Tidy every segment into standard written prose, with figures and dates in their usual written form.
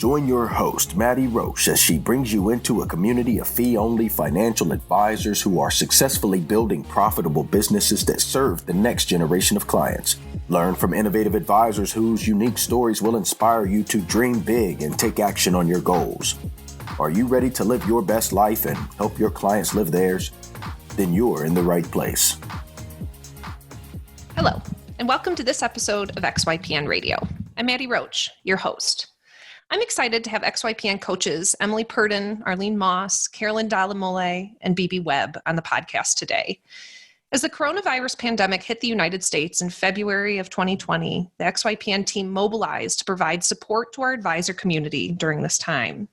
Join your host, Maddie Roche, as she brings you into a community of fee-only financial advisors who are successfully building profitable businesses that serve the next generation of clients. Learn from innovative advisors whose unique stories will inspire you to dream big and take action on your goals. Are you ready to live your best life and help your clients live theirs? Then you're in the right place. Hello, and welcome to this episode of XYPN Radio. I'm Maddie Roche, your host. I'm excited to have XYPN coaches Emily Purdon, Arlene Moss, Carolyn Dalle-Molle, and BB Webb on the podcast today. As the coronavirus pandemic hit the United States in February of 2020, the XYPN team mobilized to provide support to our advisor community during this time.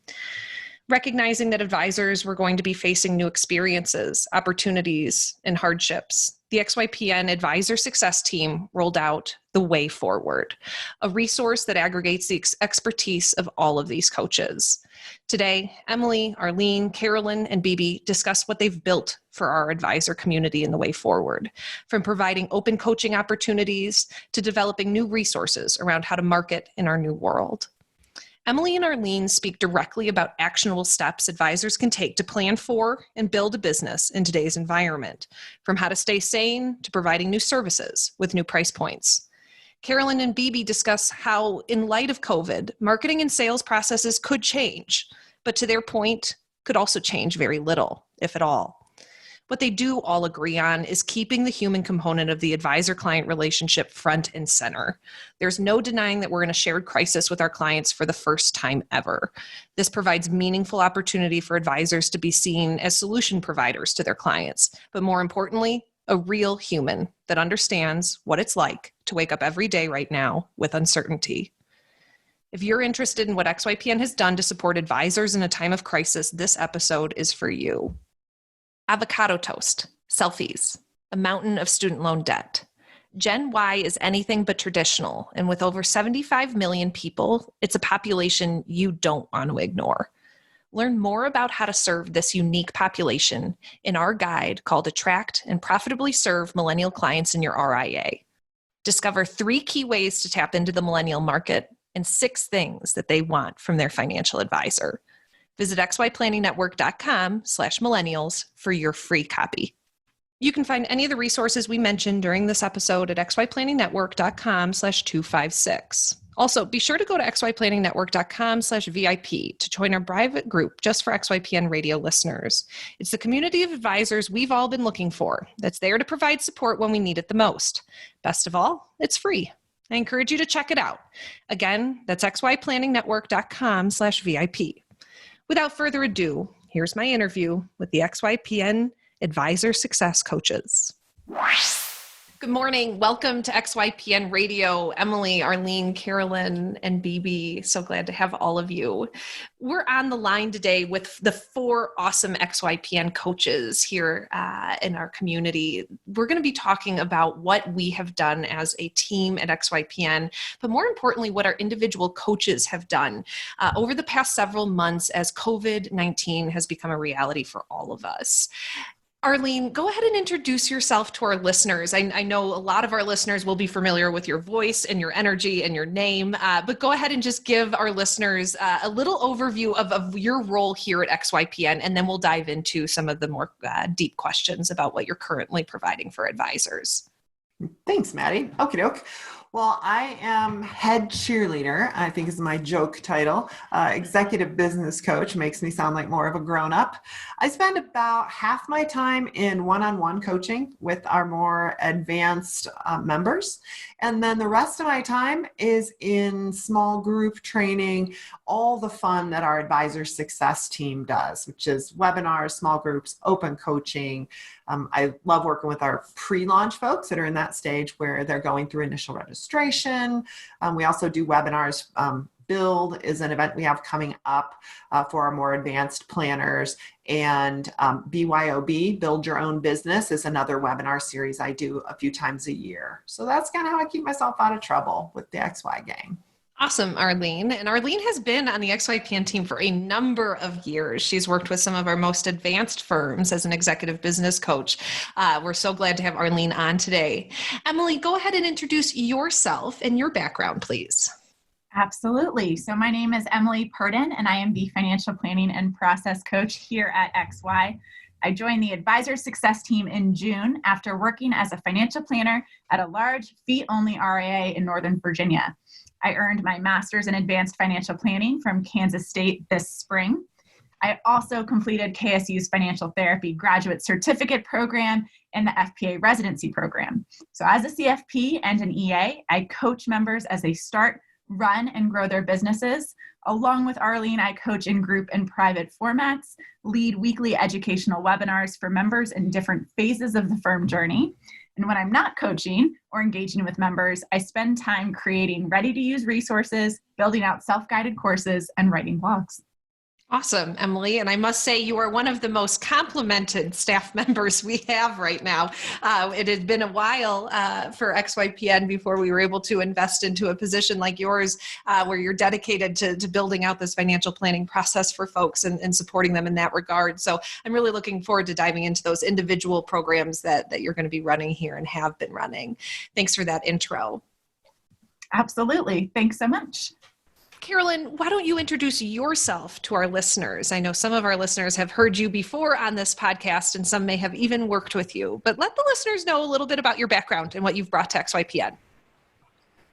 Recognizing that advisors were going to be facing new experiences, opportunities, and hardships, the XYPN Advisor Success team rolled out the Way Forward, a resource that aggregates the expertise of all of these coaches. Today, Emily, Arlene, Carolyn, and BB discuss what they've built for our advisor community in the Way Forward, from providing open coaching opportunities to developing new resources around how to market in our new world. Emily and Arlene speak directly about actionable steps advisors can take to plan for and build a business in today's environment, from how to stay sane to providing new services with new price points. Carolyn and BB discuss how, in light of COVID, marketing and sales processes could change, but to their point, could also change very little, if at all. What they do all agree on is keeping the human component of the advisor-client relationship front and center. There's no denying that we're in a shared crisis with our clients for the first time ever. This provides meaningful opportunity for advisors to be seen as solution providers to their clients, but more importantly, a real human that understands what it's like to wake up every day right now with uncertainty. If you're interested in what XYPN has done to support advisors in a time of crisis, this episode is for you. Avocado toast, selfies, a mountain of student loan debt. Gen Y is anything but traditional, and with over 75 million people, it's a population you don't want to ignore. Learn more about how to serve this unique population in our guide called Attract and Profitably Serve Millennial Clients in Your RIA. Discover 3 key ways to tap into the millennial market and 6 things that they want from their financial advisor. Visit xyplanningnetwork.com/millennials for your free copy. You can find any of the resources we mentioned during this episode at xyplanningnetwork.com/256. Also, be sure to go to xyplanningnetwork.com/VIP to join our private group just for XYPN radio listeners. It's the community of advisors we've all been looking for that's there to provide support when we need it the most. Best of all, it's free. I encourage you to check it out. Again, that's xyplanningnetwork.com/VIP. Without further ado, here's my interview with the XYPN Advisor Success coaches. Good morning. Welcome to XYPN Radio. Emily, Arlene, Carolyn, and BB. So glad to have all of you. We're on the line today with the 4 awesome XYPN coaches here in our community. We're going to be talking about what we have done as a team at XYPN, but more importantly, what our individual coaches have done over the past several months as COVID-19 has become a reality for all of us. Arlene, go ahead and introduce yourself to our listeners. I know a lot of our listeners will be familiar with your voice and your energy and your name, but go ahead and just give our listeners a little overview of your role here at XYPN, and then we'll dive into some of the more deep questions about what you're currently providing for advisors. Thanks, Maddie. Okie doke. Well, I am head cheerleader, I think is my joke title. Executive business coach makes me sound like more of a grown-up. I spend about half my time in one-on-one coaching with our more advanced members. And then the rest of my time is in small group training, all the fun that our advisor success team does, which is webinars, small groups, open coaching. I love working with our pre-launch folks that are in that stage where they're going through initial registration. We also do webinars. Build is an event we have coming up for our more advanced planners. And BYOB, Build Your Own Business, is another webinar series I do a few times a year. So that's kind of how I keep myself out of trouble with the XY gang. Awesome, Arlene. And Arlene has been on the XYPN team for a number of years. She's worked with some of our most advanced firms as an executive business coach. We're so glad to have Arlene on today. Emily, go ahead and introduce yourself and your background, please. Absolutely. So my name is Emily Purdon, and I am the Financial Planning and Process Coach here at XY. I joined the Advisor Success team in June after working as a financial planner at a large fee-only RIA in Northern Virginia. I earned my master's in advanced financial planning from Kansas State this spring. I also completed KSU's financial therapy graduate certificate program and the FPA residency program. So as a CFP and an EA, I coach members as they start, run, and grow their businesses. Along with Arlene, I coach in group and private formats, lead weekly educational webinars for members in different phases of the firm journey. And when I'm not coaching or engaging with members, I spend time creating ready-to-use resources, building out self-guided courses, and writing blogs. Awesome, Emily. And I must say you are one of the most complimented staff members we have right now. It had been a while for XYPN before we were able to invest into a position like yours where you're dedicated to building out this financial planning process for folks and supporting them in that regard. So I'm really looking forward to diving into those individual programs that you're going to be running here and have been running. Thanks for that intro. Absolutely. Thanks so much. Carolyn, why don't you introduce yourself to our listeners? I know some of our listeners have heard you before on this podcast, and some may have even worked with you, but let the listeners know a little bit about your background and what you've brought to XYPN.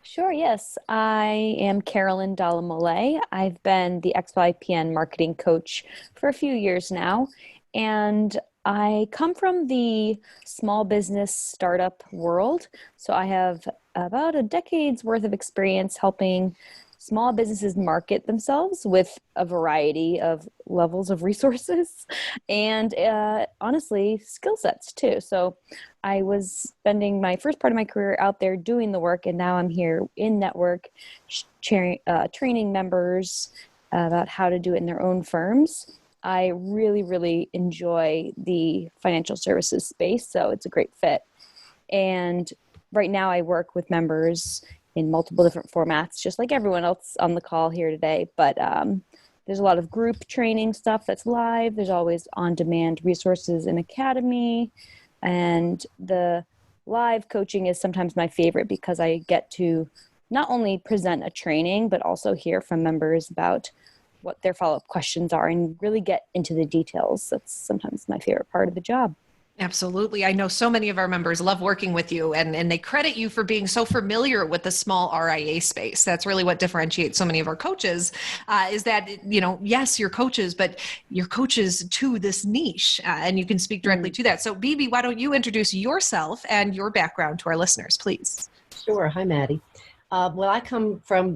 Sure, yes. I am Carolyn Dalle-Molle. I've been the XYPN marketing coach for a few years now, and I come from the small business startup world. So I have about a decade's worth of experience helping small businesses market themselves with a variety of levels of resources and honestly, skill sets too. So I was spending my first part of my career out there doing the work, and now I'm here in network training members about how to do it in their own firms. I really, really enjoy the financial services space, so it's a great fit. And right now I work with members in multiple different formats, just like everyone else on the call here today. But there's a lot of group training stuff that's live. There's always on-demand resources in Academy. And the live coaching is sometimes my favorite because I get to not only present a training, but also hear from members about what their follow-up questions are and really get into the details. That's sometimes my favorite part of the job. Absolutely. I know so many of our members love working with you, and they credit you for being so familiar with the small RIA space. That's really what differentiates so many of our coaches is that, yes, you're coaches, but you're coaches to this niche, and you can speak directly to that. So BB, why don't you introduce yourself and your background to our listeners, please? Sure. Hi, Maddie. Well, I come from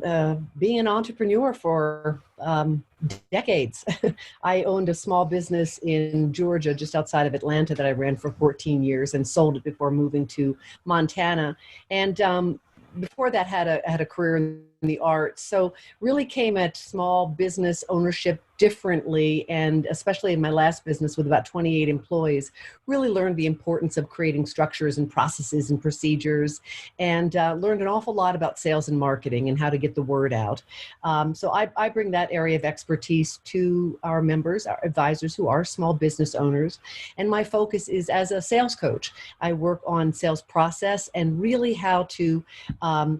being an entrepreneur for decades. I owned a small business in Georgia, just outside of Atlanta, that I ran for 14 years and sold it before moving to Montana. And before that, had a career in the arts. So really came at small business ownership differently, and especially in my last business with about 28 employees, really learned the importance of creating structures and processes and procedures, and learned an awful lot about sales and marketing and how to get the word out. So I bring that area of expertise to our members, our advisors who are small business owners, and my focus is as a sales coach. I work on sales process and really how to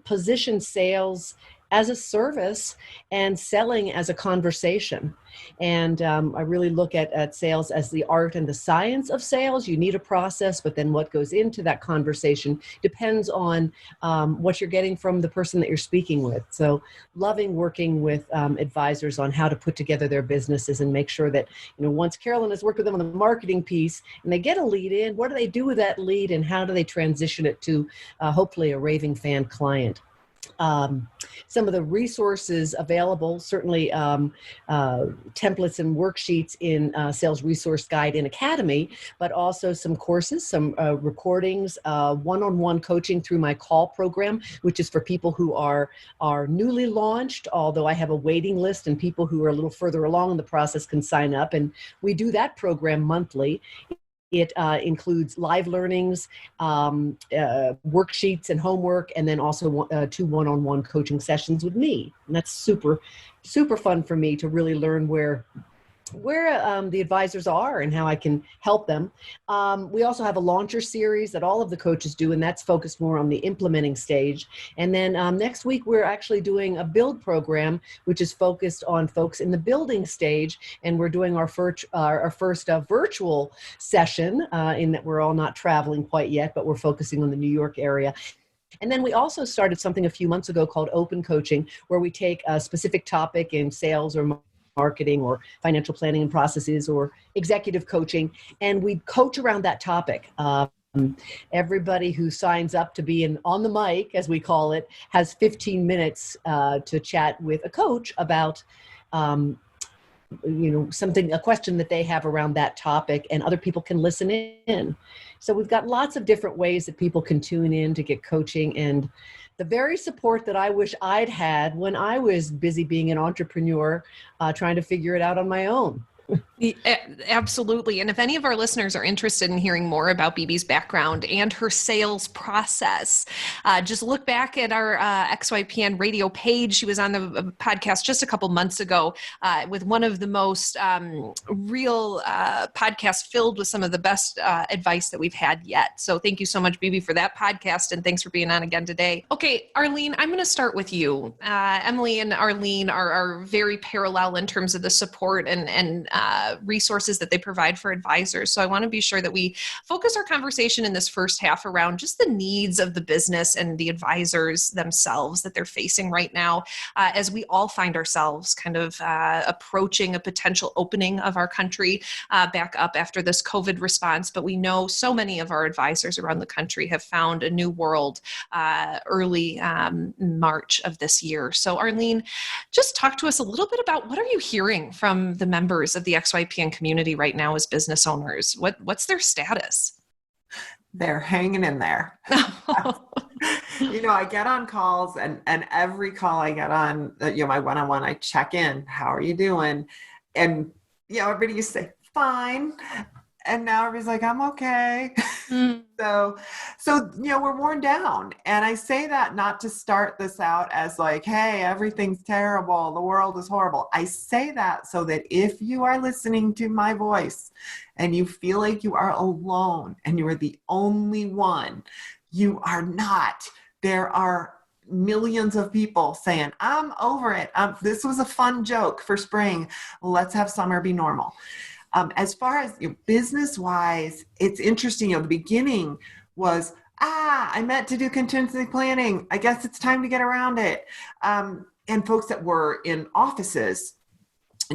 position sales as a service and selling as a conversation. And I really look at sales as the art and the science of sales. You need a process, but then what goes into that conversation depends on what you're getting from the person that you're speaking with. So loving working with advisors on how to put together their businesses and make sure that, once Carolyn has worked with them on the marketing piece and they get a lead in, what do they do with that lead and how do they transition it to hopefully a raving fan client? Some of the resources available, certainly templates and worksheets in Sales Resource Guide in Academy, but also some courses, some recordings, one-on-one coaching through my call program, which is for people who are newly launched, although I have a waiting list and people who are a little further along in the process can sign up. And we do that program monthly. It includes live learnings, worksheets and homework, and then also 2 one-on-one coaching sessions with me. And that's super, super fun for me to really learn where the advisors are and how I can help them. We also have a launcher series that all of the coaches do, and that's focused more on the implementing stage. And then next week, we're actually doing a build program, which is focused on folks in the building stage. And we're doing our first virtual session in that we're all not traveling quite yet, but we're focusing on the New York area. And then we also started something a few months ago called Open Coaching, where we take a specific topic in sales or marketing or financial planning and processes or executive coaching, and we coach around that topic. Everybody who signs up to be on the mic, as we call it, has 15 minutes to chat with a coach about a question that they have around that topic, and other people can listen in. So we've got lots of different ways that people can tune in to get coaching, and the very support that I wish I'd had when I was busy being an entrepreneur, trying to figure it out on my own. Absolutely. And if any of our listeners are interested in hearing more about BB's background and her sales process, just look back at our XYPN radio page. She was on the podcast just a couple months ago with one of the most real podcasts filled with some of the best advice that we've had yet. So thank you so much, BB, for that podcast. And thanks for being on again today. Okay, Arlene, I'm going to start with you. Emily and Arlene are very parallel in terms of the support and resources that they provide for advisors. So I want to be sure that we focus our conversation in this first half around just the needs of the business and the advisors themselves that they're facing right now, as we all find ourselves kind of approaching a potential opening of our country back up after this COVID response. But we know so many of our advisors around the country have found a new world early March of this year. So Arlene, just talk to us a little bit about what are you hearing from the members of the XYPN community right now as business owners? What's their status? They're hanging in there. I get on calls and every call I get on, my one-on-one, I check in. How are you doing? And, everybody used to say, fine. And now everybody's like, I'm okay. So, we're worn down. And I say that not to start this out as like, hey, everything's terrible. The world is horrible. I say that so that if you are listening to my voice and you feel like you are alone and you are the only one, you are not. There are millions of people saying, I'm over it. This was a fun joke for spring. Let's have summer be normal. As far as business-wise, it's interesting. The beginning was, I meant to do contingency planning. I guess it's time to get around it. And folks that were in offices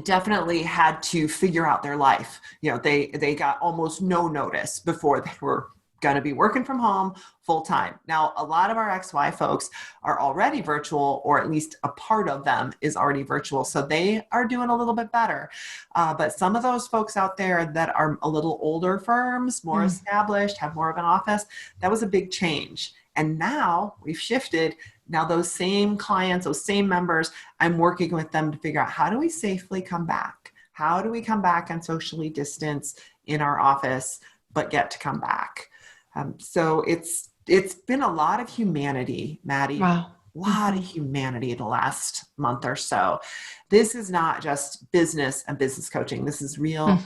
definitely had to figure out their life. They got almost no notice before they were going to be working from home full time. Now, a lot of our XY folks are already virtual, or at least a part of them is already virtual. So they are doing a little bit better. But some of those folks out there that are a little older firms, more established, have more of an office, that was a big change. And now we've shifted. Now those same clients, those same members, I'm working with them to figure out, how do we safely come back? How do we come back and socially distance in our office, but get to come back? So it's been a lot of humanity, Maddie. Wow. A lot of humanity the last month or so. This is not just business and business coaching. This is real,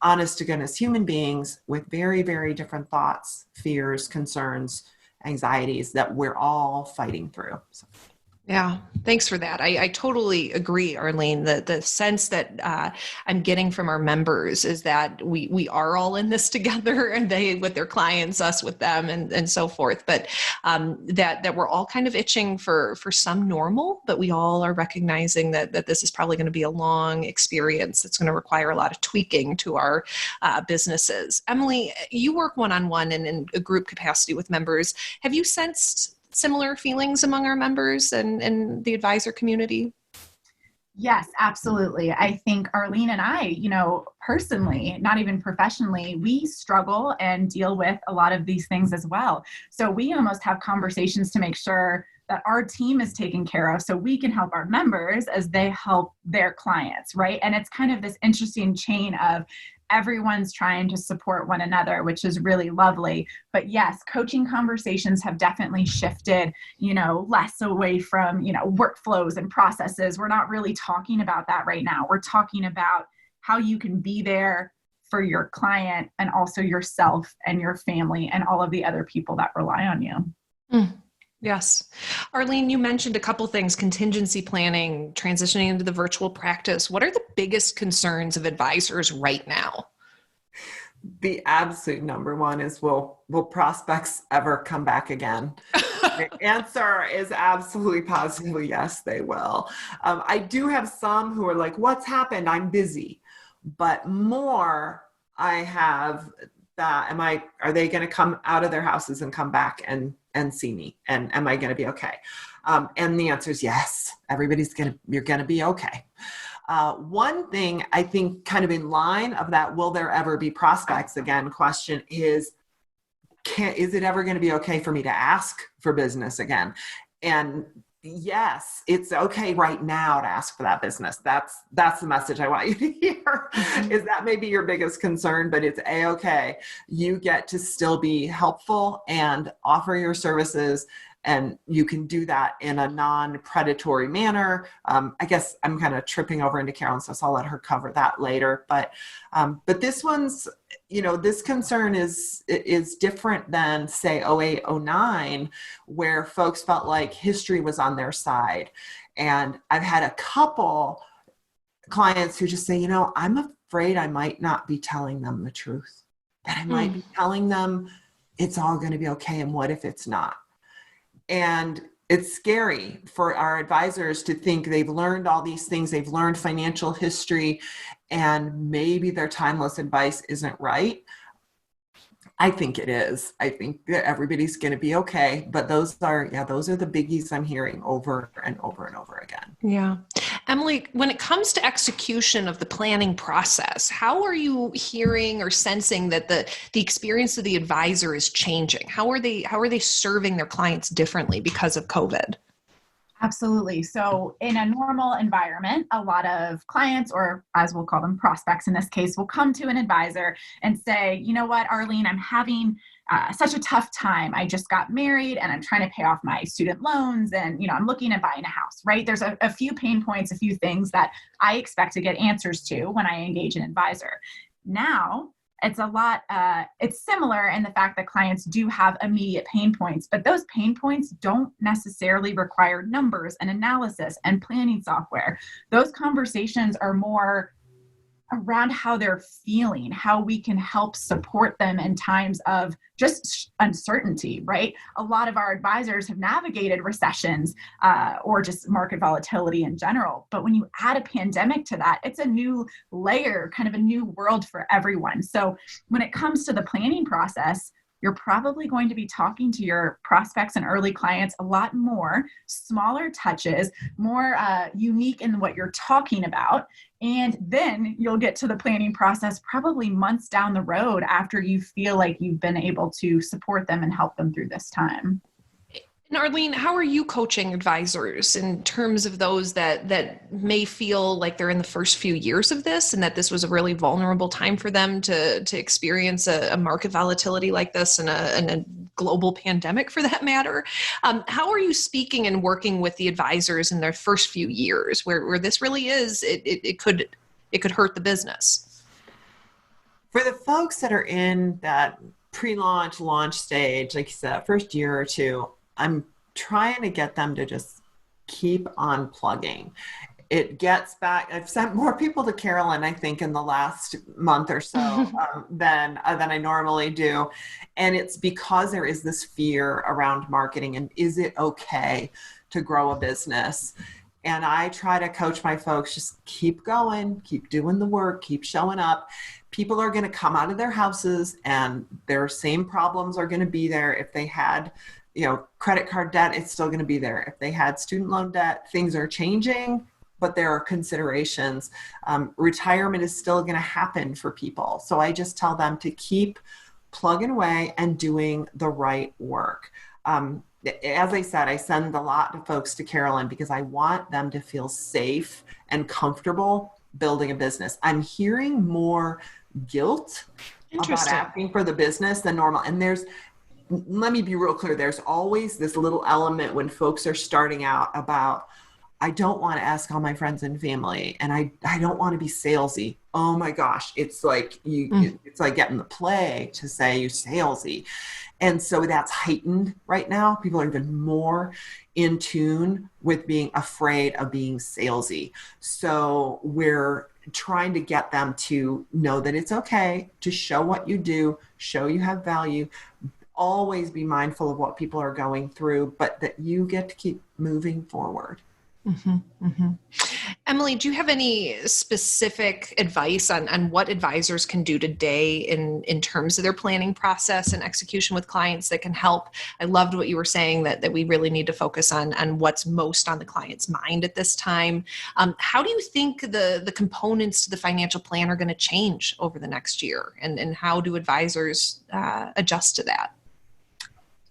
honest to goodness human beings with very, very different thoughts, fears, concerns, anxieties that we're all fighting through. So. Yeah, thanks for that. I totally agree, Arlene. The sense that I'm getting from our members is that we are all in this together, and they with their clients, us with them, and so forth. But that we're all kind of itching for some normal, but we all are recognizing that this is probably going to be a long experience. It's going to require a lot of tweaking to our businesses. Emily, you work one-on-one and in a group capacity with members. Have you sensed similar feelings among our members and the advisor community? Yes, absolutely. I think Arlene and I, personally, not even professionally, we struggle and deal with a lot of these things as well. So we almost have conversations to make sure that our team is taken care of so we can help our members as they help their clients, right? And it's kind of this interesting chain of everyone's trying to support one another, which is really lovely. But yes, coaching conversations have definitely shifted, less away from, workflows and processes. We're not really talking about that right now. We're talking about how you can be there for your client and also yourself and your family and all of the other people that rely on you. Yes. Arlene, you mentioned a couple things: contingency planning, transitioning into the virtual practice. What are the biggest concerns of advisors right now? The absolute number one is, will prospects ever come back again? The answer is absolutely positively yes, they will. I do have some who are like, what's happened? I'm busy. But more, I have that, are they going to come out of their houses and come back and see me? And am I going to be okay? And the answer is yes. You're going to be okay. One thing I think kind of in line of that, will there ever be prospects again question is it ever going to be okay for me to ask for business again? And yes, it's okay right now to ask for that business. That's the message I want you to hear, is that may be your biggest concern, but it's a-okay. You get to still be helpful and offer your services, and you can do that in a non-predatory manner. I guess I'm kind of tripping over into Carolyn, so I'll let her cover that later. But this one's, this concern is different than, say, 08, 09, where folks felt like history was on their side. And I've had a couple clients who just say, I'm afraid I might not be telling them the truth, that I might be telling them it's all going to be okay, and what if it's not? And it's scary for our advisors to think they've learned all these things. They've learned financial history, and maybe their timeless advice isn't right. I think it is. I think that everybody's going to be okay. But those are the biggies I'm hearing over and over and over again. Yeah. Emily, when it comes to execution of the planning process, how are you hearing or sensing that the experience of the advisor is changing? How are they serving their clients differently because of COVID? Absolutely. So in a normal environment, a lot of clients, or as we'll call them prospects in this case, will come to an advisor and say, you know what, Arlene, I'm having such a tough time. I just got married and I'm trying to pay off my student loans, and I'm looking at buying a house, right? There's a few pain points, a few things that I expect to get answers to when I engage an advisor. Now, it's similar in the fact that clients do have immediate pain points, but those pain points don't necessarily require numbers and analysis and planning software. Those conversations are more around how they're feeling, how we can help support them in times of just uncertainty, right? A lot of our advisors have navigated recessions or just market volatility in general. But when you add a pandemic to that, it's a new layer, kind of a new world for everyone. So when it comes to the planning process, you're probably going to be talking to your prospects and early clients a lot more, smaller touches, more unique in what you're talking about. And then you'll get to the planning process probably months down the road after you feel like you've been able to support them and help them through this time. And Arlene, how are you coaching advisors in terms of those that may feel like they're in the first few years of this, and that this was a really vulnerable time for them to experience a market volatility like this and a global pandemic for that matter? How are you speaking and working with the advisors in their first few years where this really is, it could hurt the business? For the folks that are in that pre-launch, launch stage, like you said, first year or two, I'm trying to get them to just keep on plugging. It gets back. I've sent more people to Carolyn, I think, in the last month or so than I normally do. And it's because there is this fear around marketing and is it okay to grow a business? And I try to coach my folks, just keep going, keep doing the work, keep showing up. People are going to come out of their houses and their same problems are going to be there. If they had credit card debt, it's still going to be there. If they had student loan debt, things are changing, but there are considerations. Retirement is still going to happen for people. So I just tell them to keep plugging away and doing the right work. As I said, I send a lot of folks to Carolyn because I want them to feel safe and comfortable building a business. I'm hearing more guilt about asking for the business than normal. And let me be real clear, there's always this little element when folks are starting out about, I don't want to ask all my friends and family, and I don't want to be salesy. Oh my gosh, it's like it's like getting the plague to say you're salesy. And so that's heightened right now. People are even more in tune with being afraid of being salesy. So we're trying to get them to know that it's okay to show what you do, show you have value, always be mindful of what people are going through, but that you get to keep moving forward. Mm-hmm, mm-hmm. Emily, do you have any specific advice on what advisors can do today in terms of their planning process and execution with clients that can help? I loved what you were saying, that we really need to focus on what's most on the client's mind at this time. How do you think the components to the financial plan are going to change over the next year? And how do advisors adjust to that?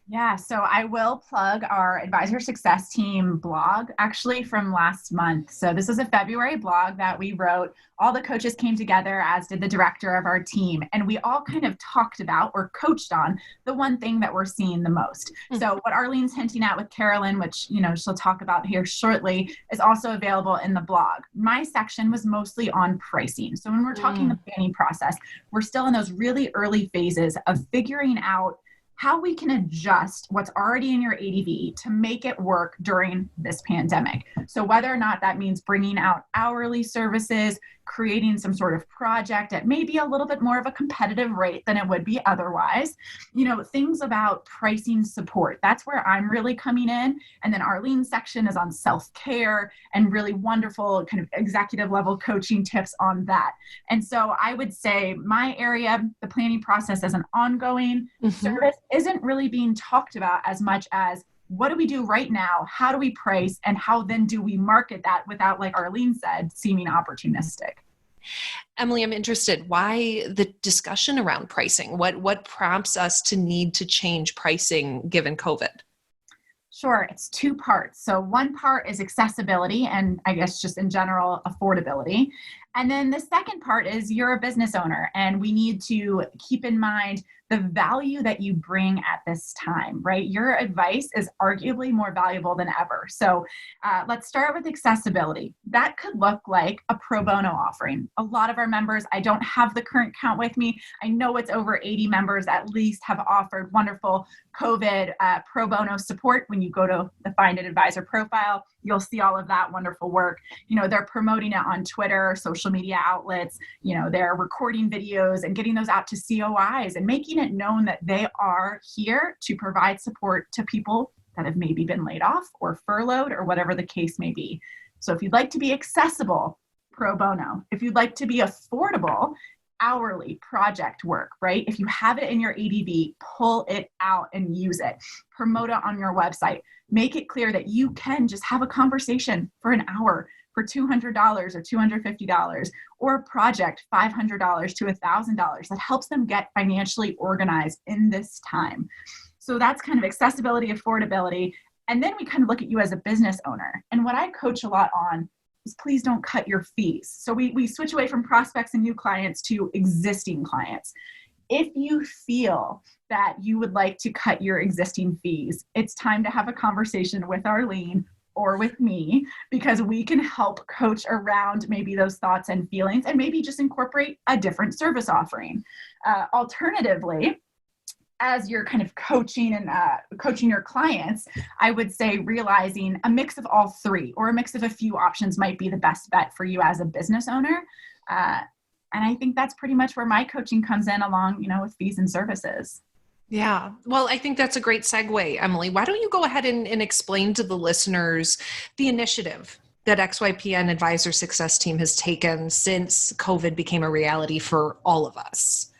Yeah, so I will plug our Advisor Success Team blog actually from last month. So this is a February blog that we wrote. All the coaches came together, as did the director of our team, and we all kind of talked about or coached on the one thing that we're seeing the most. Mm-hmm. So what Arlene's hinting at with Carolyn, which she'll talk about here shortly, is also available in the blog. My section was mostly on pricing. So when we're talking the planning process, we're still in those really early phases of figuring out how we can adjust what's already in your ADV to make it work during this pandemic. So whether or not that means bringing out hourly services, creating some sort of project at maybe a little bit more of a competitive rate than it would be otherwise, things about pricing support. That's where I'm really coming in. And then Arlene's section is on self-care and really wonderful kind of executive level coaching tips on that. And so I would say my area, the planning process as an ongoing service, isn't really being talked about as much as what do we do right now? How do we price? And how then do we market that without, like Arlene said, seeming opportunistic? Emily, I'm interested. Why the discussion around pricing? What prompts us to need to change pricing given COVID? Sure. It's two parts. So one part is accessibility and I guess just in general affordability. And then the second part is you're a business owner and we need to keep in mind the value that you bring at this time, right? Your advice is arguably more valuable than ever. So let's start with accessibility. That could look like a pro bono offering. A lot of our members, I don't have the current count with me. I know it's over 80 members at least have offered wonderful COVID pro bono support. When you go to the Find an Advisor profile, you'll see all of that wonderful work. They're promoting it on Twitter, social media outlets. They're recording videos and getting those out to COIs and making it known that they are here to provide support to people that have maybe been laid off or furloughed or whatever the case may be. So if you'd like to be accessible, pro bono. If you'd like to be affordable, hourly project work, right? If you have it in your ADV, pull it out and use it. Promote it on your website. Make it clear that you can just have a conversation for an hour for $200 or $250, or a project $500 to $1,000 that helps them get financially organized in this time. So that's kind of accessibility, affordability. And then we kind of look at you as a business owner. And what I coach a lot on is please don't cut your fees. So we switch away from prospects and new clients to existing clients. If you feel that you would like to cut your existing fees, it's time to have a conversation with Arlene or with me, because we can help coach around maybe those thoughts and feelings and maybe just incorporate a different service offering. Alternatively, as you're kind of coaching and coaching your clients, I would say realizing a mix of all three or a mix of a few options might be the best bet for you as a business owner. And I think that's pretty much where my coaching comes in along, with fees and services. Yeah. Well, I think that's a great segue, Emily. Why don't you go ahead and explain to the listeners the initiative that XYPN Advisor Success Team has taken since COVID became a reality for all of us?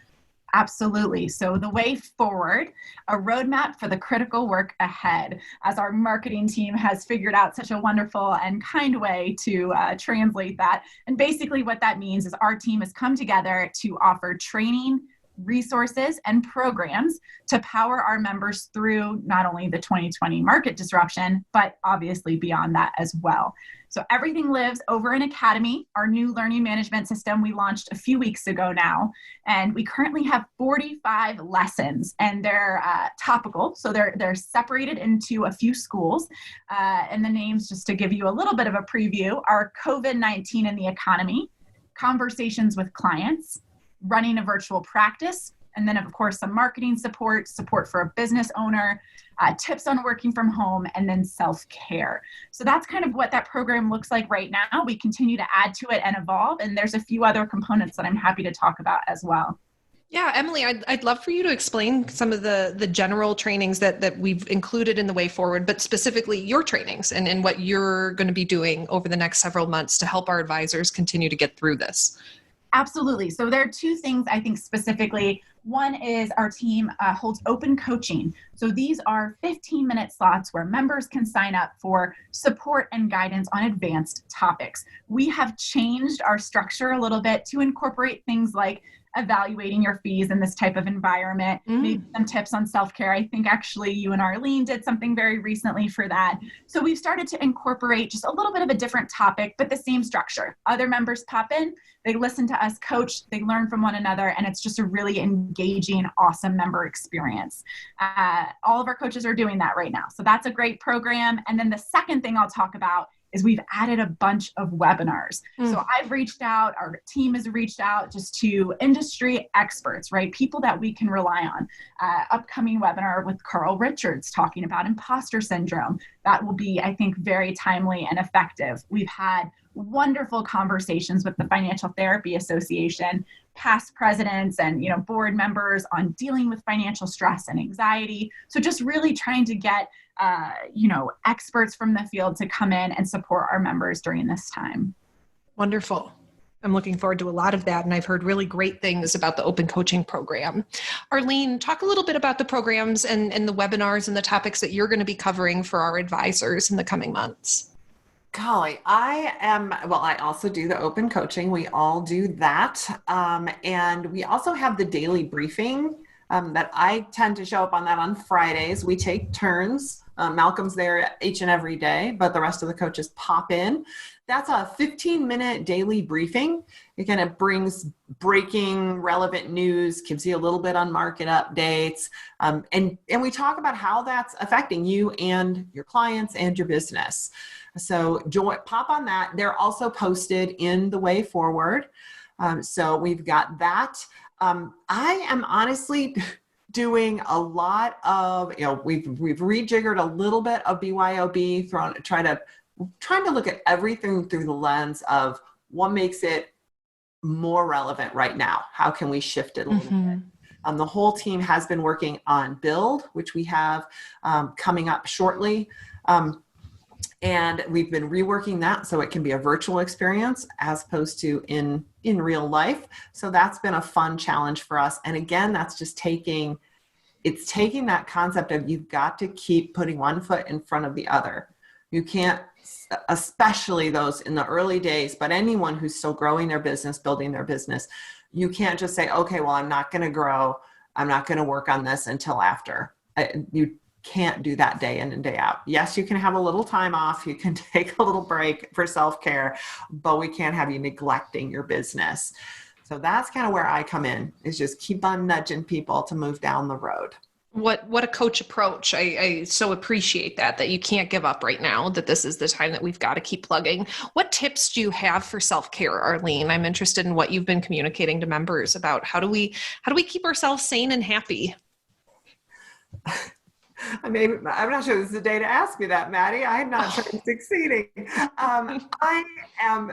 Absolutely. So the way forward, a roadmap for the critical work ahead, as our marketing team has figured out such a wonderful and kind way to translate that. And basically what that means is our team has come together to offer training, resources, and programs to power our members through not only the 2020 market disruption, but obviously beyond that as well. So everything lives over in Academy, our new learning management system we launched a few weeks ago now. And we currently have 45 lessons, and they're topical. So they're separated into a few schools. And the names, just to give you a little bit of a preview, are COVID-19 in the economy, conversations with clients, running a virtual practice, and then of course some marketing support for a business owner, tips on working from home, and then self-care. So that's kind of what that program looks like right now. We continue to add to it and evolve, and there's a few other components that I'm happy to talk about as well. Yeah, Emily, I'd love for you to explain some of the general trainings that we've included in the way forward, but specifically your trainings and what you're going to be doing over the next several months to help our advisors continue to get through this. Absolutely. So there are two things I think specifically. One is our team holds open coaching. So these are 15-minute slots where members can sign up for support and guidance on advanced topics. We have changed our structure a little bit to incorporate things like evaluating your fees in this type of environment, maybe some tips on self-care. I think actually you and Arlene did something very recently for that. So we've started to incorporate just a little bit of a different topic, but the same structure. Other members pop in, they listen to us coach, they learn from one another, and it's just a really engaging, awesome member experience. All of our coaches are doing that right now. So that's a great program. And then the second thing I'll talk about is we've added a bunch of webinars. So I've reached out, our team has reached out just to industry experts, right? People that we can rely on. Upcoming webinar with Carl Richards talking about imposter syndrome. That will be, I think, very timely and effective. We've had wonderful conversations with the Financial Therapy Association, past presidents and board members on dealing with financial stress and anxiety. So just really trying to get experts from the field to come in and support our members during this time. Wonderful. I'm looking forward to a lot of that, and I've heard really great things about the open coaching program. Arlene, talk a little bit about the programs and the webinars and the topics that you're going to be covering for our advisors in the coming months. Golly, I also do the open coaching. We all do that. And we also have the daily briefing that I tend to show up on that on Fridays. We take turns. Malcolm's there each and every day, but the rest of the coaches pop in. That's a 15-minute daily briefing. Again, it brings breaking relevant news, gives you a little bit on market updates, and we talk about how that's affecting you and your clients and your business. So pop on that. They're also posted in the way forward. So we've got that. I am honestly doing a lot of, we've rejiggered a little bit of BYOB, trying to look at everything through the lens of what makes it more relevant right now. How can we shift it a little bit? The whole team has been working on Build, which we have coming up shortly. And we've been reworking that so it can be a virtual experience as opposed to in real life. So that's been a fun challenge for us. And again, that's just taking that concept of you've got to keep putting one foot in front of the other. You can't, especially those in the early days, but anyone who's still growing their business, building their business, you can't just say, okay, well, I'm not going to grow. I'm not going to work on this until after. You can't do that day in and day out. Yes, you can have a little time off. You can take a little break for self-care, but we can't have you neglecting your business. So that's kind of where I come in, is just keep on nudging people to move down the road. What a coach approach. I so appreciate that you can't give up right now, that this is the time that we've got to keep plugging. What tips do you have for self-care, Arlene? I'm interested in what you've been communicating to members about how do we keep ourselves sane and happy? I'm not sure this is the day to ask me that, Maddie. I'm not sure I'm succeeding. I am,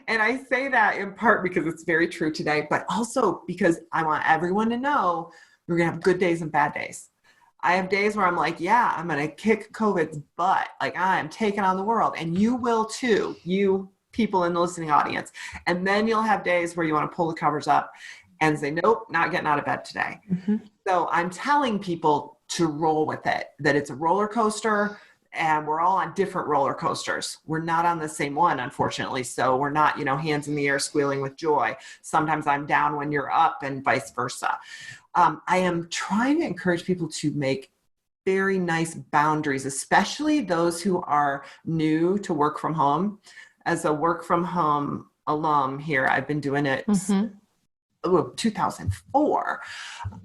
and I say that in part because it's very true today, but also because I want everyone to know we're going to have good days and bad days. I have days where I'm like, yeah, I'm going to kick COVID's butt. Like, I'm taking on the world. And you will too, you people in the listening audience. And then you'll have days where you want to pull the covers up and say, nope, not getting out of bed today. So I'm telling people to roll with it, that it's a roller coaster. and we're all on different roller coasters. We're not on the same one, unfortunately. So we're not, hands in the air squealing with joy. Sometimes I'm down when you're up and vice versa. I am trying to encourage people to make very nice boundaries, especially those who are new to work from home. As a work from home alum here, I've been doing it 2004.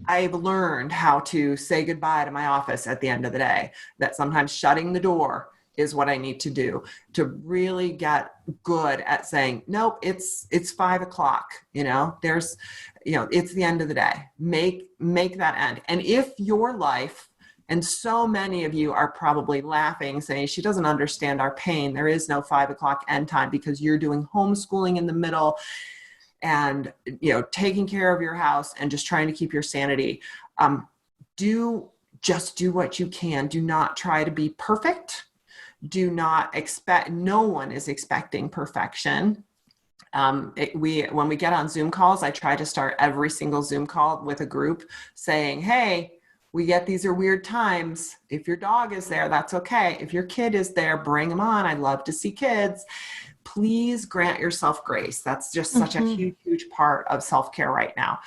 I've learned how to say goodbye to my office at the end of the day, that sometimes shutting the door is what I need to do to really get good at saying, nope, it's 5 o'clock, there's, it's the end of the day. Make that end. And if your life, and so many of you are probably laughing, saying she doesn't understand our pain. There is no 5 o'clock end time because you're doing homeschooling in the middle and, taking care of your house and just trying to keep your sanity. Do what you can. Do not try to be perfect. Do not expect, no one is expecting perfection. When we get on Zoom calls, I try to start every single Zoom call with a group saying, hey, we get these are weird times. If your dog is there, that's okay. If your kid is there, bring them on. I love to see kids. Please grant yourself grace. That's just such a huge, huge part of self-care right now.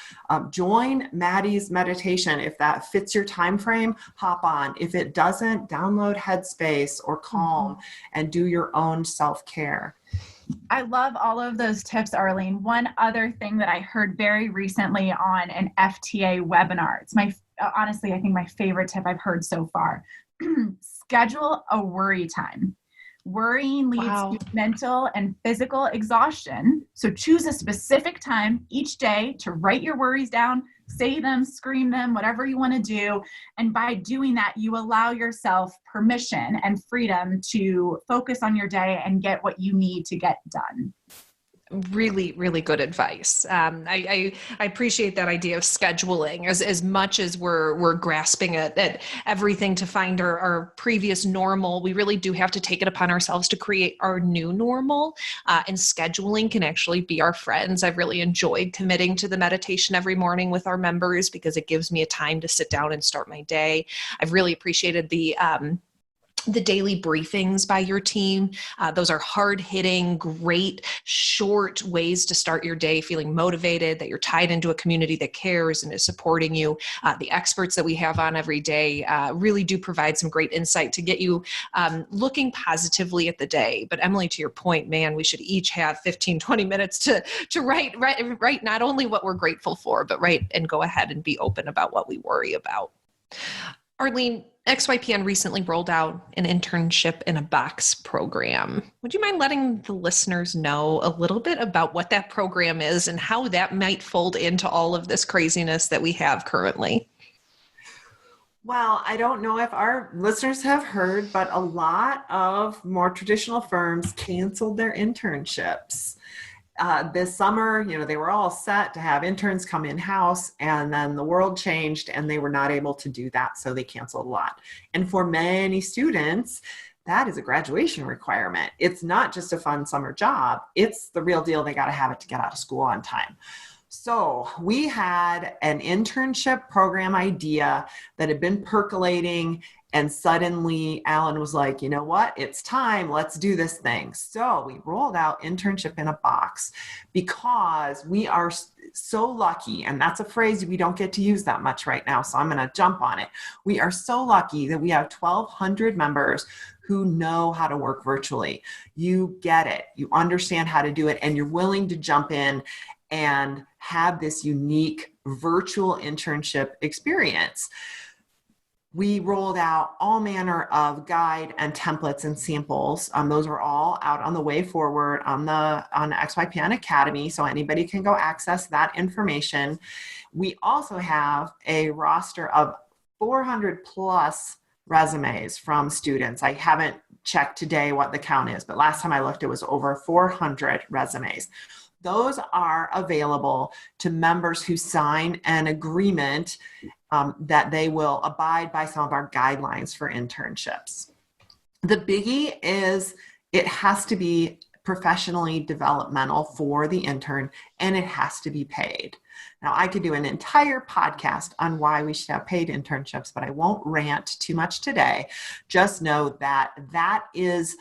Join Maddie's meditation. If that fits your time frame, hop on. If it doesn't, download Headspace or Calm and do your own self-care. I love all of those tips, Arlene. One other thing that I heard very recently on an FTA webinar, it's honestly, I think my favorite tip I've heard so far. Schedule a worry time. Worrying leads to mental and physical exhaustion. So choose a specific time each day to write your worries down, say them, scream them, whatever you want to do. And by doing that, you allow yourself permission and freedom to focus on your day and get what you need to get done. Really, really good advice. I appreciate that idea of scheduling as much as we're grasping at everything to find our previous normal. We really do have to take it upon ourselves to create our new normal, and scheduling can actually be our friends. I've really enjoyed committing to the meditation every morning with our members because it gives me a time to sit down and start my day. I've really appreciated the daily briefings by your team. Those are hard-hitting, great, short ways to start your day feeling motivated, that you're tied into a community that cares and is supporting you. The experts that we have on every day really do provide some great insight to get you looking positively at the day. But Emily, to your point, man, we should each have 15, 20 minutes to write not only what we're grateful for, but write and go ahead and be open about what we worry about. Arlene, XYPN recently rolled out an internship in a box program. Would you mind letting the listeners know a little bit about what that program is and how that might fold into all of this craziness that we have currently? Well, I don't know if our listeners have heard, but a lot of more traditional firms canceled their internships. This summer, they were all set to have interns come in-house, and then the world changed and they were not able to do that. So they canceled a lot. And for many students, that is a graduation requirement. It's not just a fun summer job. It's the real deal. They got to have it to get out of school on time. So we had an internship program idea that had been percolating, and suddenly Alan was like, you know what? It's time. Let's do this thing. So we rolled out internship in a box because we are so lucky. And that's a phrase we don't get to use that much right now. So I'm going to jump on it. We are so lucky that we have 1,200 members who know how to work virtually. You get it. You understand how to do it. And you're willing to jump in and have this unique virtual internship experience. We rolled out all manner of guide and templates and samples. Those are all out on the way forward on XYPN Academy, so anybody can go access that information. We also have a roster of 400 plus resumes from students. I haven't checked today what the count is, but last time I looked, it was over 400 resumes. Those are available to members who sign an agreement that they will abide by some of our guidelines for internships. The biggie is it has to be professionally developmental for the intern, and it has to be paid. Now, I could do an entire podcast on why we should have paid internships, but I won't rant too much today. Just know that that is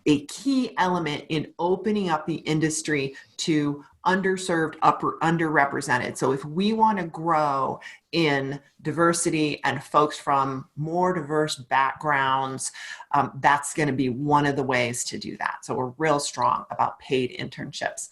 a key element in opening up the industry to underserved, underrepresented. So if we want to grow in diversity and folks from more diverse backgrounds, that's going to be one of the ways to do that. So we're real strong about paid internships.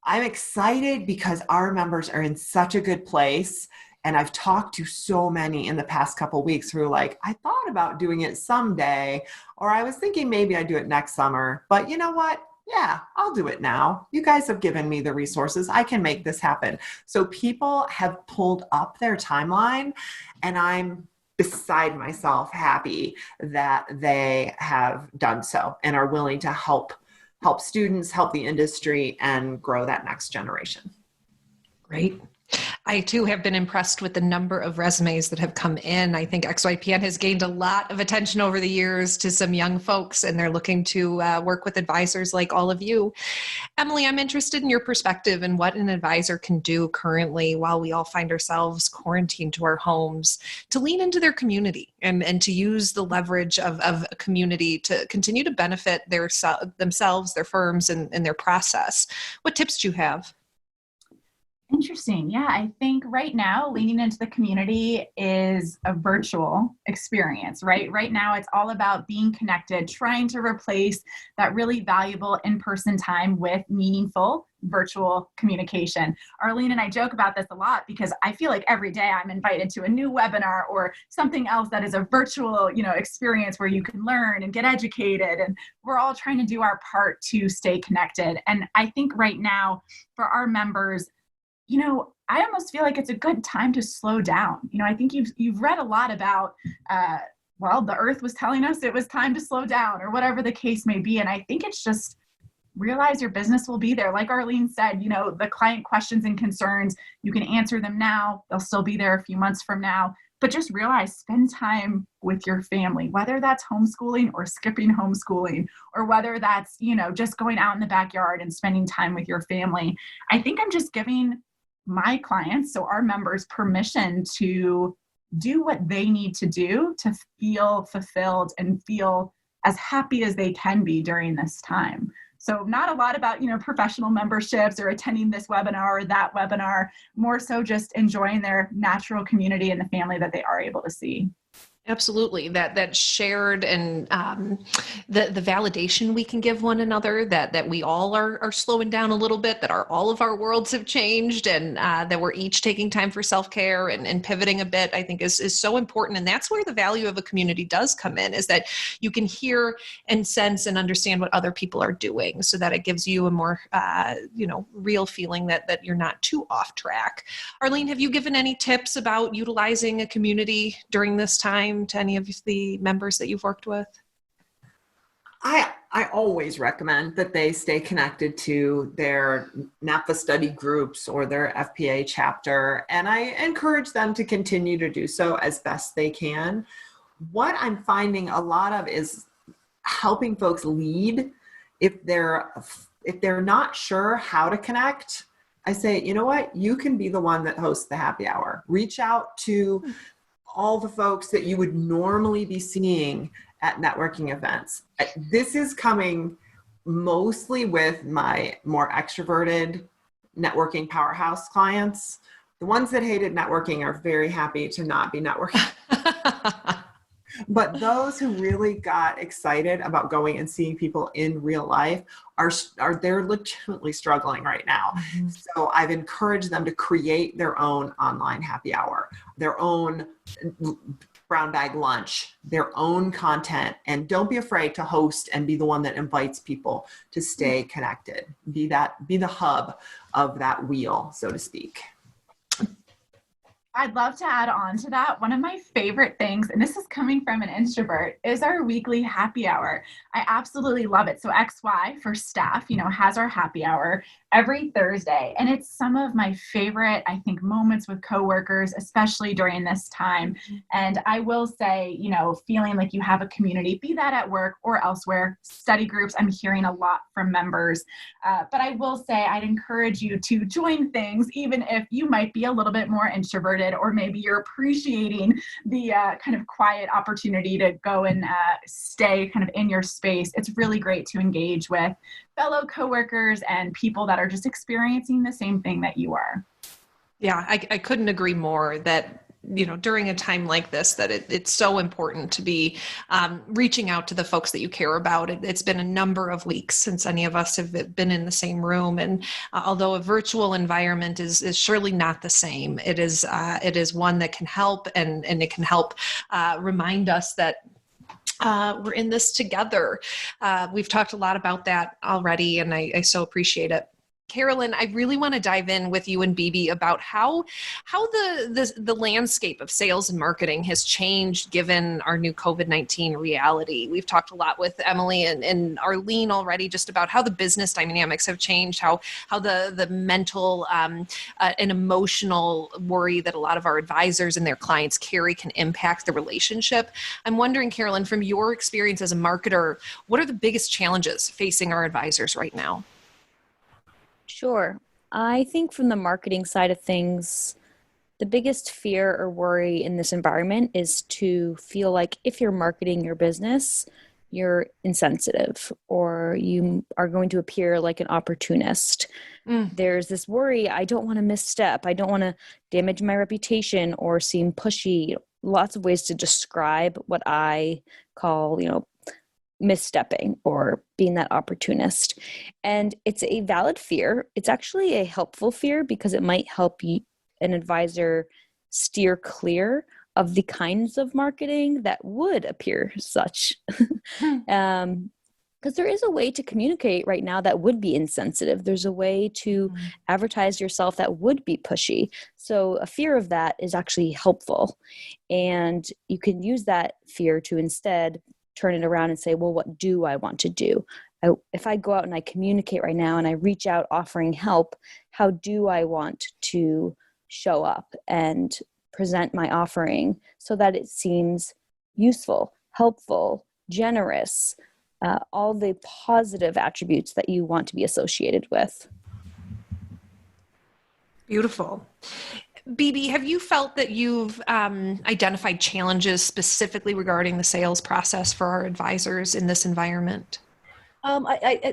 I'm excited because our members are in such a good place. And I've talked to so many in the past couple of weeks who are like, I thought about doing it someday, or I was thinking maybe I'd do it next summer, but you know what? Yeah, I'll do it now. You guys have given me the resources. I can make this happen. So people have pulled up their timeline, and I'm beside myself happy that they have done so and are willing to help students, help the industry, and grow that next generation. Great. I too have been impressed with the number of resumes that have come in. I think XYPN has gained a lot of attention over the years to some young folks, and they're looking to work with advisors like all of you. Emily, I'm interested in your perspective and what an advisor can do currently while we all find ourselves quarantined to our homes to lean into their community and to use the leverage of a community to continue to benefit themselves, their firms, and their process. What tips do you have? Interesting. Yeah, I think right now leaning into the community is a virtual experience, right? Right now it's all about being connected, trying to replace that really valuable in-person time with meaningful virtual communication. Arlene and I joke about this a lot because I feel like every day I'm invited to a new webinar or something else that is a virtual, experience where you can learn and get educated. And we're all trying to do our part to stay connected. And I think right now for our members, I almost feel like it's a good time to slow down. I think you've read a lot about, the earth was telling us it was time to slow down or whatever the case may be. And I think it's just realize your business will be there. Like Arlene said, the client questions and concerns, you can answer them now. They'll still be there a few months from now. But just realize, spend time with your family, whether that's homeschooling or skipping homeschooling, or whether that's, just going out in the backyard and spending time with your family. I think I'm just giving my clients, so our members, permission to do what they need to do to feel fulfilled and feel as happy as they can be during this time. So not a lot about, professional memberships or attending this webinar or that webinar, more so just enjoying their natural community and the family that they are able to see. Absolutely. That shared and the validation we can give one another, that we all are slowing down a little bit, that all of our worlds have changed, and that we're each taking time for self-care and pivoting a bit, I think is so important. And that's where the value of a community does come in, is that you can hear and sense and understand what other people are doing, so that it gives you a more real feeling that you're not too off track. Arlene, have you given any tips about utilizing a community during this time to any of the members that you've worked with? I always recommend that they stay connected to their NAPA study groups or their FPA chapter, and I encourage them to continue to do so as best they can. What I'm finding a lot of is helping folks lead. If they're not sure how to connect, I say, you know what, you can be the one that hosts the happy hour. Reach out to all the folks that you would normally be seeing at networking events. This is coming mostly with my more extroverted networking powerhouse clients. The ones that hated networking are very happy to not be networking. But those who really got excited about going and seeing people in real life they're legitimately struggling right now. Mm-hmm. So I've encouraged them to create their own online happy hour, their own brown bag lunch, their own content, and don't be afraid to host and be the one that invites people to stay connected. Be the hub of that wheel, so to speak. I'd love to add on to that. One of my favorite things, and this is coming from an introvert, is our weekly happy hour. I absolutely love it. So XY for staff, has our happy hour every Thursday. And it's some of my favorite, I think, moments with coworkers, especially during this time. And I will say, feeling like you have a community, be that at work or elsewhere, study groups, I'm hearing a lot from members. But I will say I'd encourage you to join things, even if you might be a little bit more introverted, or maybe you're appreciating the kind of quiet opportunity to go and stay kind of in your space. It's really great to engage with fellow coworkers and people that are just experiencing the same thing that you are. Yeah, I couldn't agree more that, during a time like this, that it's so important to be reaching out to the folks that you care about. It's been a number of weeks since any of us have been in the same room. And although a virtual environment is surely not the same, it is one that can help, and it can help remind us that we're in this together. We've talked a lot about that already, and I so appreciate it. Carolyn, I really want to dive in with you and BB about how the landscape of sales and marketing has changed given our new COVID-19 reality. We've talked a lot with Emily and Arlene already just about how the business dynamics have changed, how the mental and emotional worry that a lot of our advisors and their clients carry can impact the relationship. I'm wondering, Carolyn, from your experience as a marketer, what are the biggest challenges facing our advisors right now? Sure. I think from the marketing side of things, the biggest fear or worry in this environment is to feel like if you're marketing your business, you're insensitive or you are going to appear like an opportunist. There's this worry, I don't want to misstep. I don't want to damage my reputation or seem pushy. Lots of ways to describe what I call, misstepping or being that opportunist. And it's a valid fear. It's actually a helpful fear because it might help you, an advisor, steer clear of the kinds of marketing that would appear such. Because there is a way to communicate right now that would be insensitive. There's a way to advertise yourself that would be pushy. So a fear of that is actually helpful. And you can use that fear to instead turn it around and say, well, what do I want to do? If I go out and I communicate right now and I reach out offering help, how do I want to show up and present my offering so that it seems useful, helpful, generous, all the positive attributes that you want to be associated with? Beautiful. BB, have you felt that you've identified challenges specifically regarding the sales process for our advisors in this environment?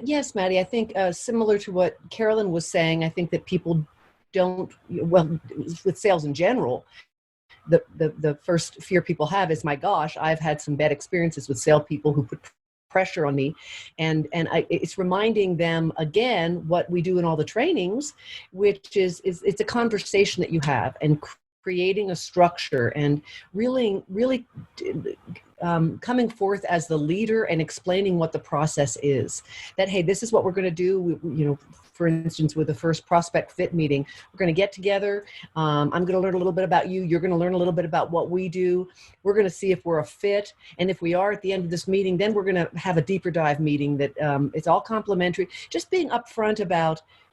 Yes, Maddie, I think similar to what Carolyn was saying, I think that people don't, well, with sales in general, the first fear people have is, my gosh, I've had some bad experiences with salespeople who put pressure on me. And it's reminding them again what we do in all the trainings, which is it's a conversation that you have and creating a structure and really coming forth as the leader and explaining what the process is. That, hey, this is what we're going to do. For instance, with the first prospect fit meeting, we're going to get together. I'm going to learn a little bit about you. You're going to learn a little bit about what we do. We're going to see if we're a fit. And if we are at the end of this meeting, then we're going to have a deeper dive meeting that it's all complimentary. Just being upfront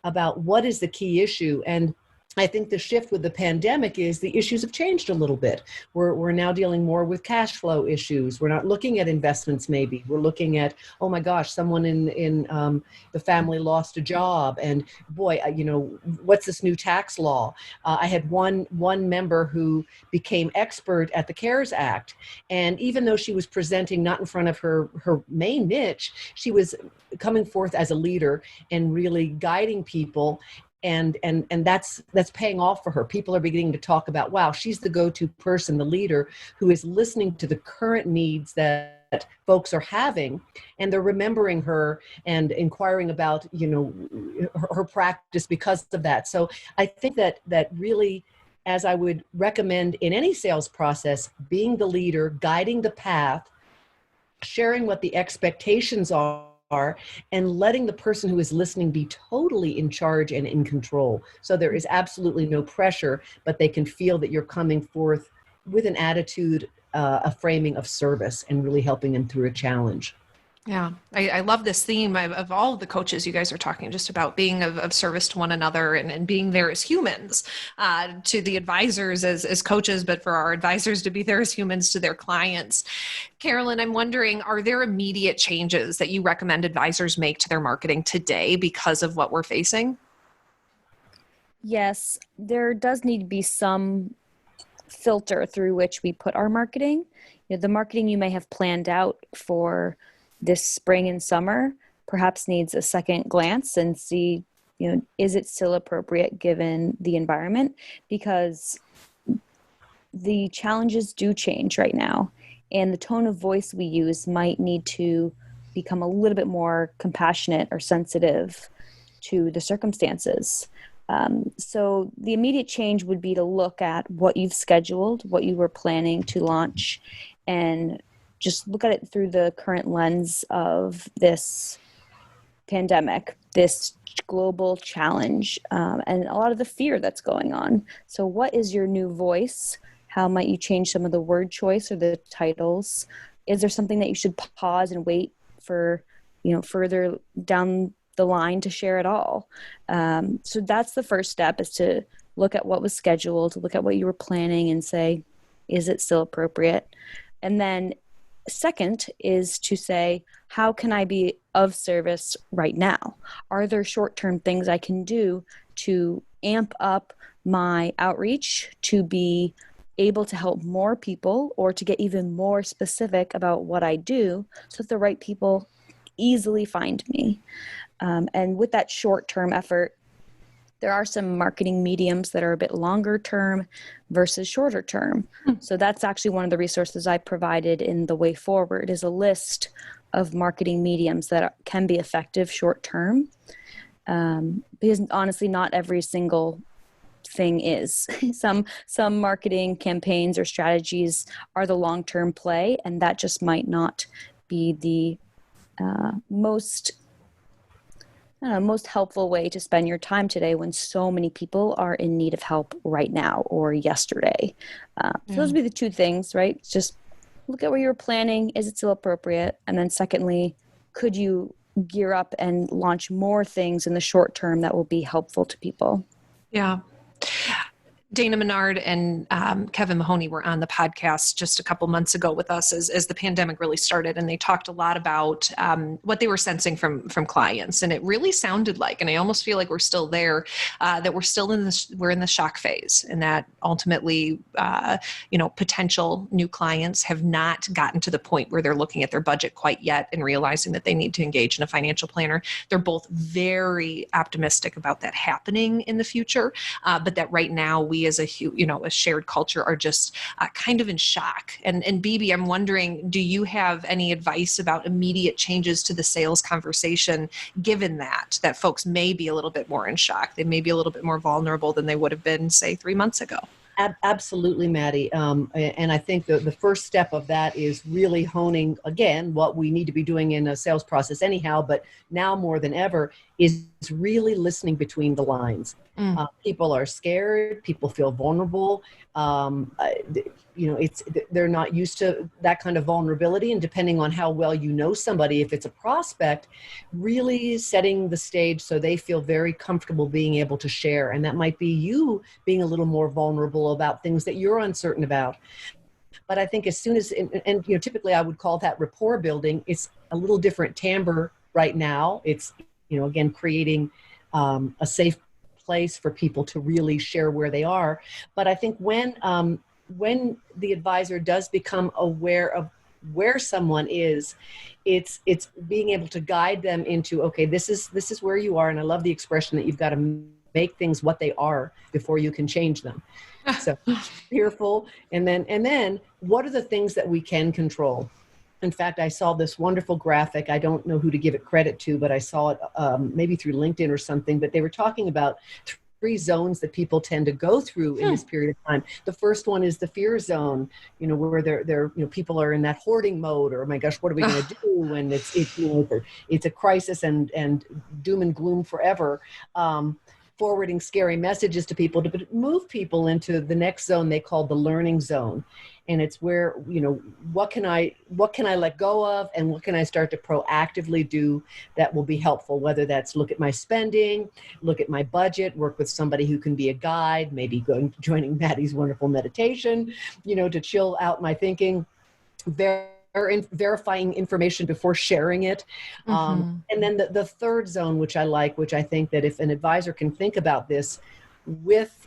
about what is the key issue. And I think the shift with the pandemic is the issues have changed a little bit. We're now dealing more with cash flow issues. We're not looking at investments maybe. We're looking at, oh my gosh, someone in the family lost a job. And boy, what's this new tax law? I had one member who became expert at the CARES Act. And even though she was presenting not in front of her main niche, she was coming forth as a leader and really guiding people. And that's paying off for her. People are beginning to talk about, wow, she's the go-to person, the leader who is listening to the current needs that folks are having, and they're remembering her and inquiring about, her practice because of that. So I think that really, as I would recommend in any sales process, being the leader, guiding the path, sharing what the expectations are and letting the person who is listening be totally in charge and in control. So there is absolutely no pressure, but they can feel that you're coming forth with an attitude, a framing of service, and really helping them through a challenge. Yeah, I love this theme of all of the coaches you guys are talking just about being of service to one another and being there as humans, to the advisors as coaches, but for our advisors to be there as humans to their clients. Carolyn, I'm wondering, are there immediate changes that you recommend advisors make to their marketing today because of what we're facing? Yes, there does need to be some filter through which we put our marketing. The marketing you may have planned out for this spring and summer perhaps needs a second glance and see, is it still appropriate given the environment? Because the challenges do change right now, and the tone of voice we use might need to become a little bit more compassionate or sensitive to the circumstances. So the immediate change would be to look at what you've scheduled, what you were planning to launch, and just look at it through the current lens of this pandemic, this global challenge, and a lot of the fear that's going on. So what is your new voice? How might you change some of the word choice or the titles? Is there something that you should pause and wait for, further down the line to share it all? So that's the first step, is to look at what was scheduled, look at what you were planning and say, is it still appropriate? And then second is to say, how can I be of service right now? Are there short-term things I can do to amp up my outreach, to be able to help more people, or to get even more specific about what I do so that the right people easily find me? And with that short-term effort, there are some marketing mediums that are a bit longer term versus shorter term. So that's actually one of the resources I provided in the Way Forward, is a list of marketing mediums that can be effective short term. Because honestly, not every single thing is. Some marketing campaigns or strategies are the long-term play, and that just might not be the most helpful way to spend your time today when so many people are in need of help right now or yesterday. So those would be the two things, right? Just look at where you're planning. Is it still appropriate? And then secondly, could you gear up and launch more things in the short term that will be helpful to people? Yeah. Dana Menard and Kevin Mahoney were on the podcast just a couple months ago with us as the pandemic really started, and they talked a lot about what they were sensing from clients, and it really sounded like, and I almost feel like we're still there, that we're in the shock phase, and that ultimately, potential new clients have not gotten to the point where they're looking at their budget quite yet and realizing that they need to engage in a financial planner. They're both very optimistic about that happening in the future, but that right now we as a shared culture are just kind of in shock. And BB, I'm wondering, do you have any advice about immediate changes to the sales conversation, given that folks may be a little bit more in shock? They may be a little bit more vulnerable than they would have been, say, 3 months ago. Absolutely, Maddie. And I think the first step of that is really honing, again, what we need to be doing in a sales process anyhow, but now more than ever, is really listening between the lines. People are scared. People feel vulnerable. They're not used to that kind of vulnerability. And depending on how well you know somebody, if it's a prospect, really setting the stage so they feel very comfortable being able to share. And that might be you being a little more vulnerable about things that you're uncertain about. But I think as soon as, and typically I would call that rapport building. It's a little different timbre right now. It's, again, creating a safe place for people to really share where they are. But I think when the advisor does become aware of where someone is, it's being able to guide them into, okay, this is where you are. And I love the expression that you've got to make things what they are before you can change them. So fearful. And then what are the things that we can control? In fact, I saw this wonderful graphic. I don't know who to give it credit to, but I saw it maybe through LinkedIn or something, but they were talking about zones that people tend to go through in this period of time. The first one is the fear zone, where they're people are in that hoarding mode, or, oh my gosh, what are we going to do? And it's a crisis and doom and gloom forever. Forwarding scary messages to people to move people into the next zone they call the learning zone. And it's where, what can I let go of, and what can I start to proactively do that will be helpful, whether that's look at my spending, look at my budget, work with somebody who can be a guide, maybe joining Maddie's wonderful meditation, to chill out my thinking, verifying information before sharing it. And then the third zone, which I like, which I think that if an advisor can think about this with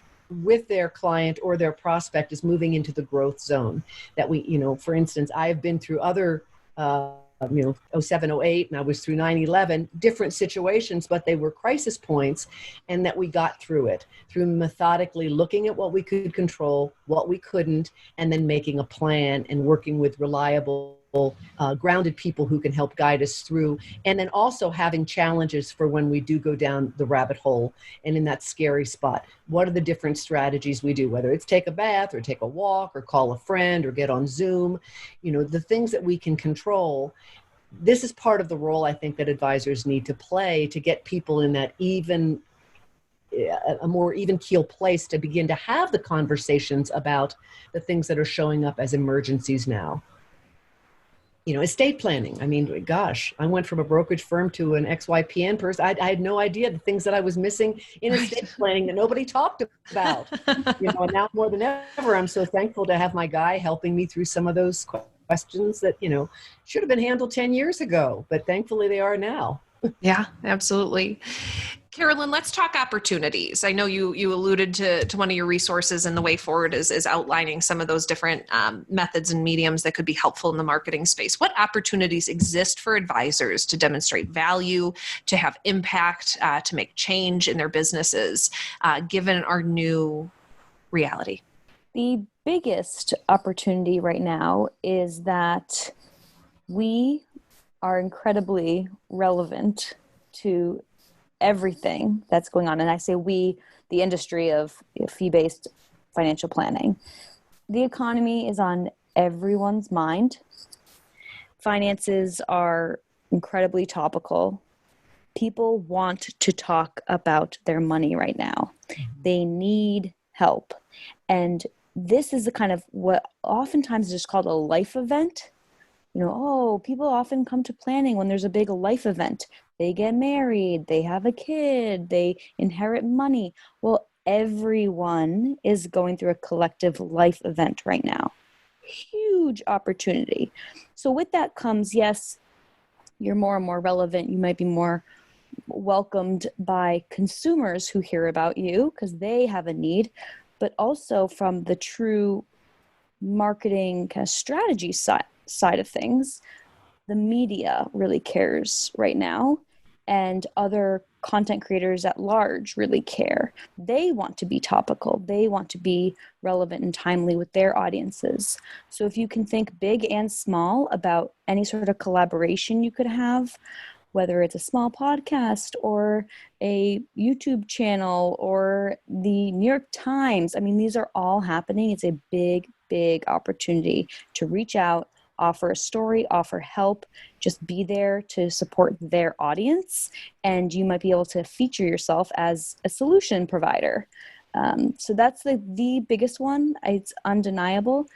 their client or their prospect, is moving into the growth zone. That we, for instance, I've been through other 07, 08, and I was through 9/11, different situations, but they were crisis points, and that we got through it through methodically looking at what we could control, what we couldn't, and then making a plan and working with reliable, grounded people who can help guide us through, and then also having challenges for when we do go down the rabbit hole and in that scary spot. What are the different strategies we do, whether it's take a bath or take a walk or call a friend or get on Zoom, the things that we can control. This is part of the role I think that advisors need to play to get people in that a more even keel place to begin to have the conversations about the things that are showing up as emergencies now. Estate planning. I mean, gosh, I went from a brokerage firm to an XYPN person. I had no idea the things that I was missing in estate planning that nobody talked about. And now more than ever, I'm so thankful to have my guy helping me through some of those questions that, should have been handled 10 years ago, but thankfully they are now. Yeah, absolutely. Carolyn, let's talk opportunities. I know you alluded to one of your resources, and the way forward is outlining some of those different methods and mediums that could be helpful in the marketing space. What opportunities exist for advisors to demonstrate value, to have impact, to make change in their businesses, given our new reality? The biggest opportunity right now is that we are incredibly relevant to everything that's going on. And I say we, the industry of fee-based financial planning. The economy is on everyone's mind. Finances are incredibly topical. People want to talk about their money right now. They need help. And this is the kind of what oftentimes is just called a life event. People often come to planning when there's a big life event. They get married, they have a kid, they inherit money. Well, everyone is going through a collective life event right now. Huge opportunity. So with that comes, yes, you're more and more relevant. You might be more welcomed by consumers who hear about you because they have a need, but also from the true marketing kind of strategy side of things, the media really cares right now, and other content creators at large really care. They want to be topical. They want to be relevant and timely with their audiences. So if you can think big and small about any sort of collaboration you could have, whether it's a small podcast or a YouTube channel or the New York Times, I mean, these are all happening. It's a big, big opportunity to reach out, offer a story, offer help, just be there to support their audience. And you might be able to feature yourself as a solution provider. So that's the biggest one. It's undeniable.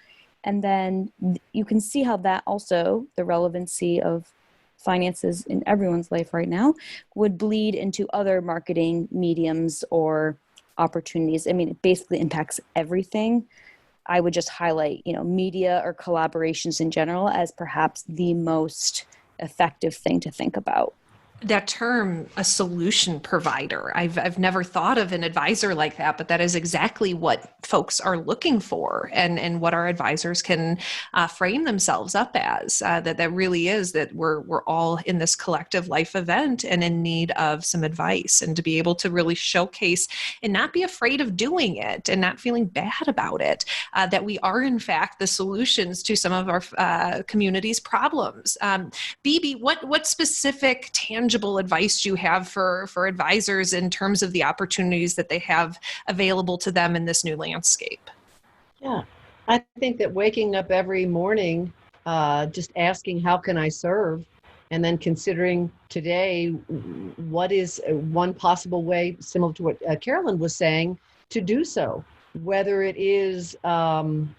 And then you can see how that also, the relevancy of finances in everyone's life right now, would bleed into other marketing mediums or opportunities. I mean, it basically impacts everything. I would just highlight, media or collaborations in general as perhaps the most effective thing to think about. That term, a solution provider, I've never thought of an advisor like that, but that is exactly what folks are looking for, and what our advisors can frame themselves up as. That really is that we're all in this collective life event and in need of some advice, and to be able to really showcase and not be afraid of doing it and not feeling bad about it. That we are in fact the solutions to some of our community's problems. BB, what specific tangible tangible advice you have for advisors in terms of the opportunities that they have available to them in this new landscape? Yeah, I think that waking up every morning, just asking, how can I serve? And then considering today, what is one possible way, similar to what Carolyn was saying, to do so, whether it is, finding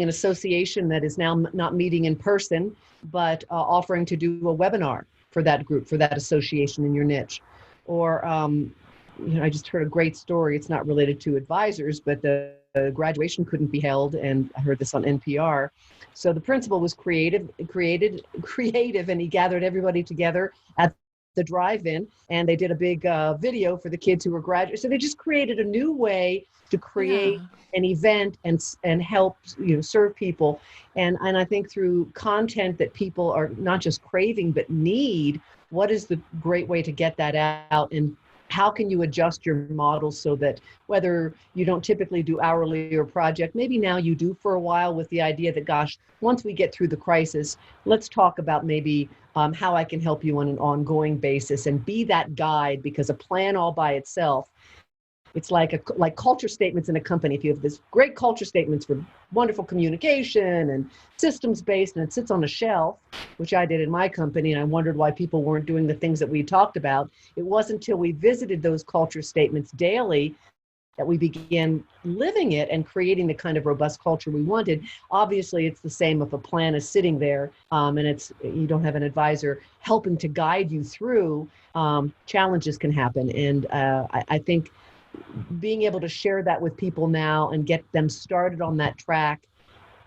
an association that is now not meeting in person, but offering to do a webinar for that group, for that association in your niche. Or, I just heard a great story. It's not related to advisors, but the graduation couldn't be held, and I heard this on NPR. So the principal was creative, and he gathered everybody together at the drive-in, and they did a big video for the kids who were graduating. So they just created a new way to create an event and help serve people. And I think through content that people are not just craving but need, what is the great way to get that out, and how can you adjust your model so that whether you don't typically do hourly or project, maybe now you do for a while, with the idea that, gosh, once we get through the crisis, let's talk about maybe how I can help you on an ongoing basis, and be that guide, because a plan all by itself, it's like culture statements in a company. If you have this great culture statements for wonderful communication and systems based, and it sits on a shelf, which I did in my company, and I wondered why people weren't doing the things that we talked about. It wasn't until we visited those culture statements daily that we began living it and creating the kind of robust culture we wanted. Obviously, it's the same if a plan is sitting there, and you don't have an advisor helping to guide you through. Challenges can happen, and I think being able to share that with people now and get them started on that track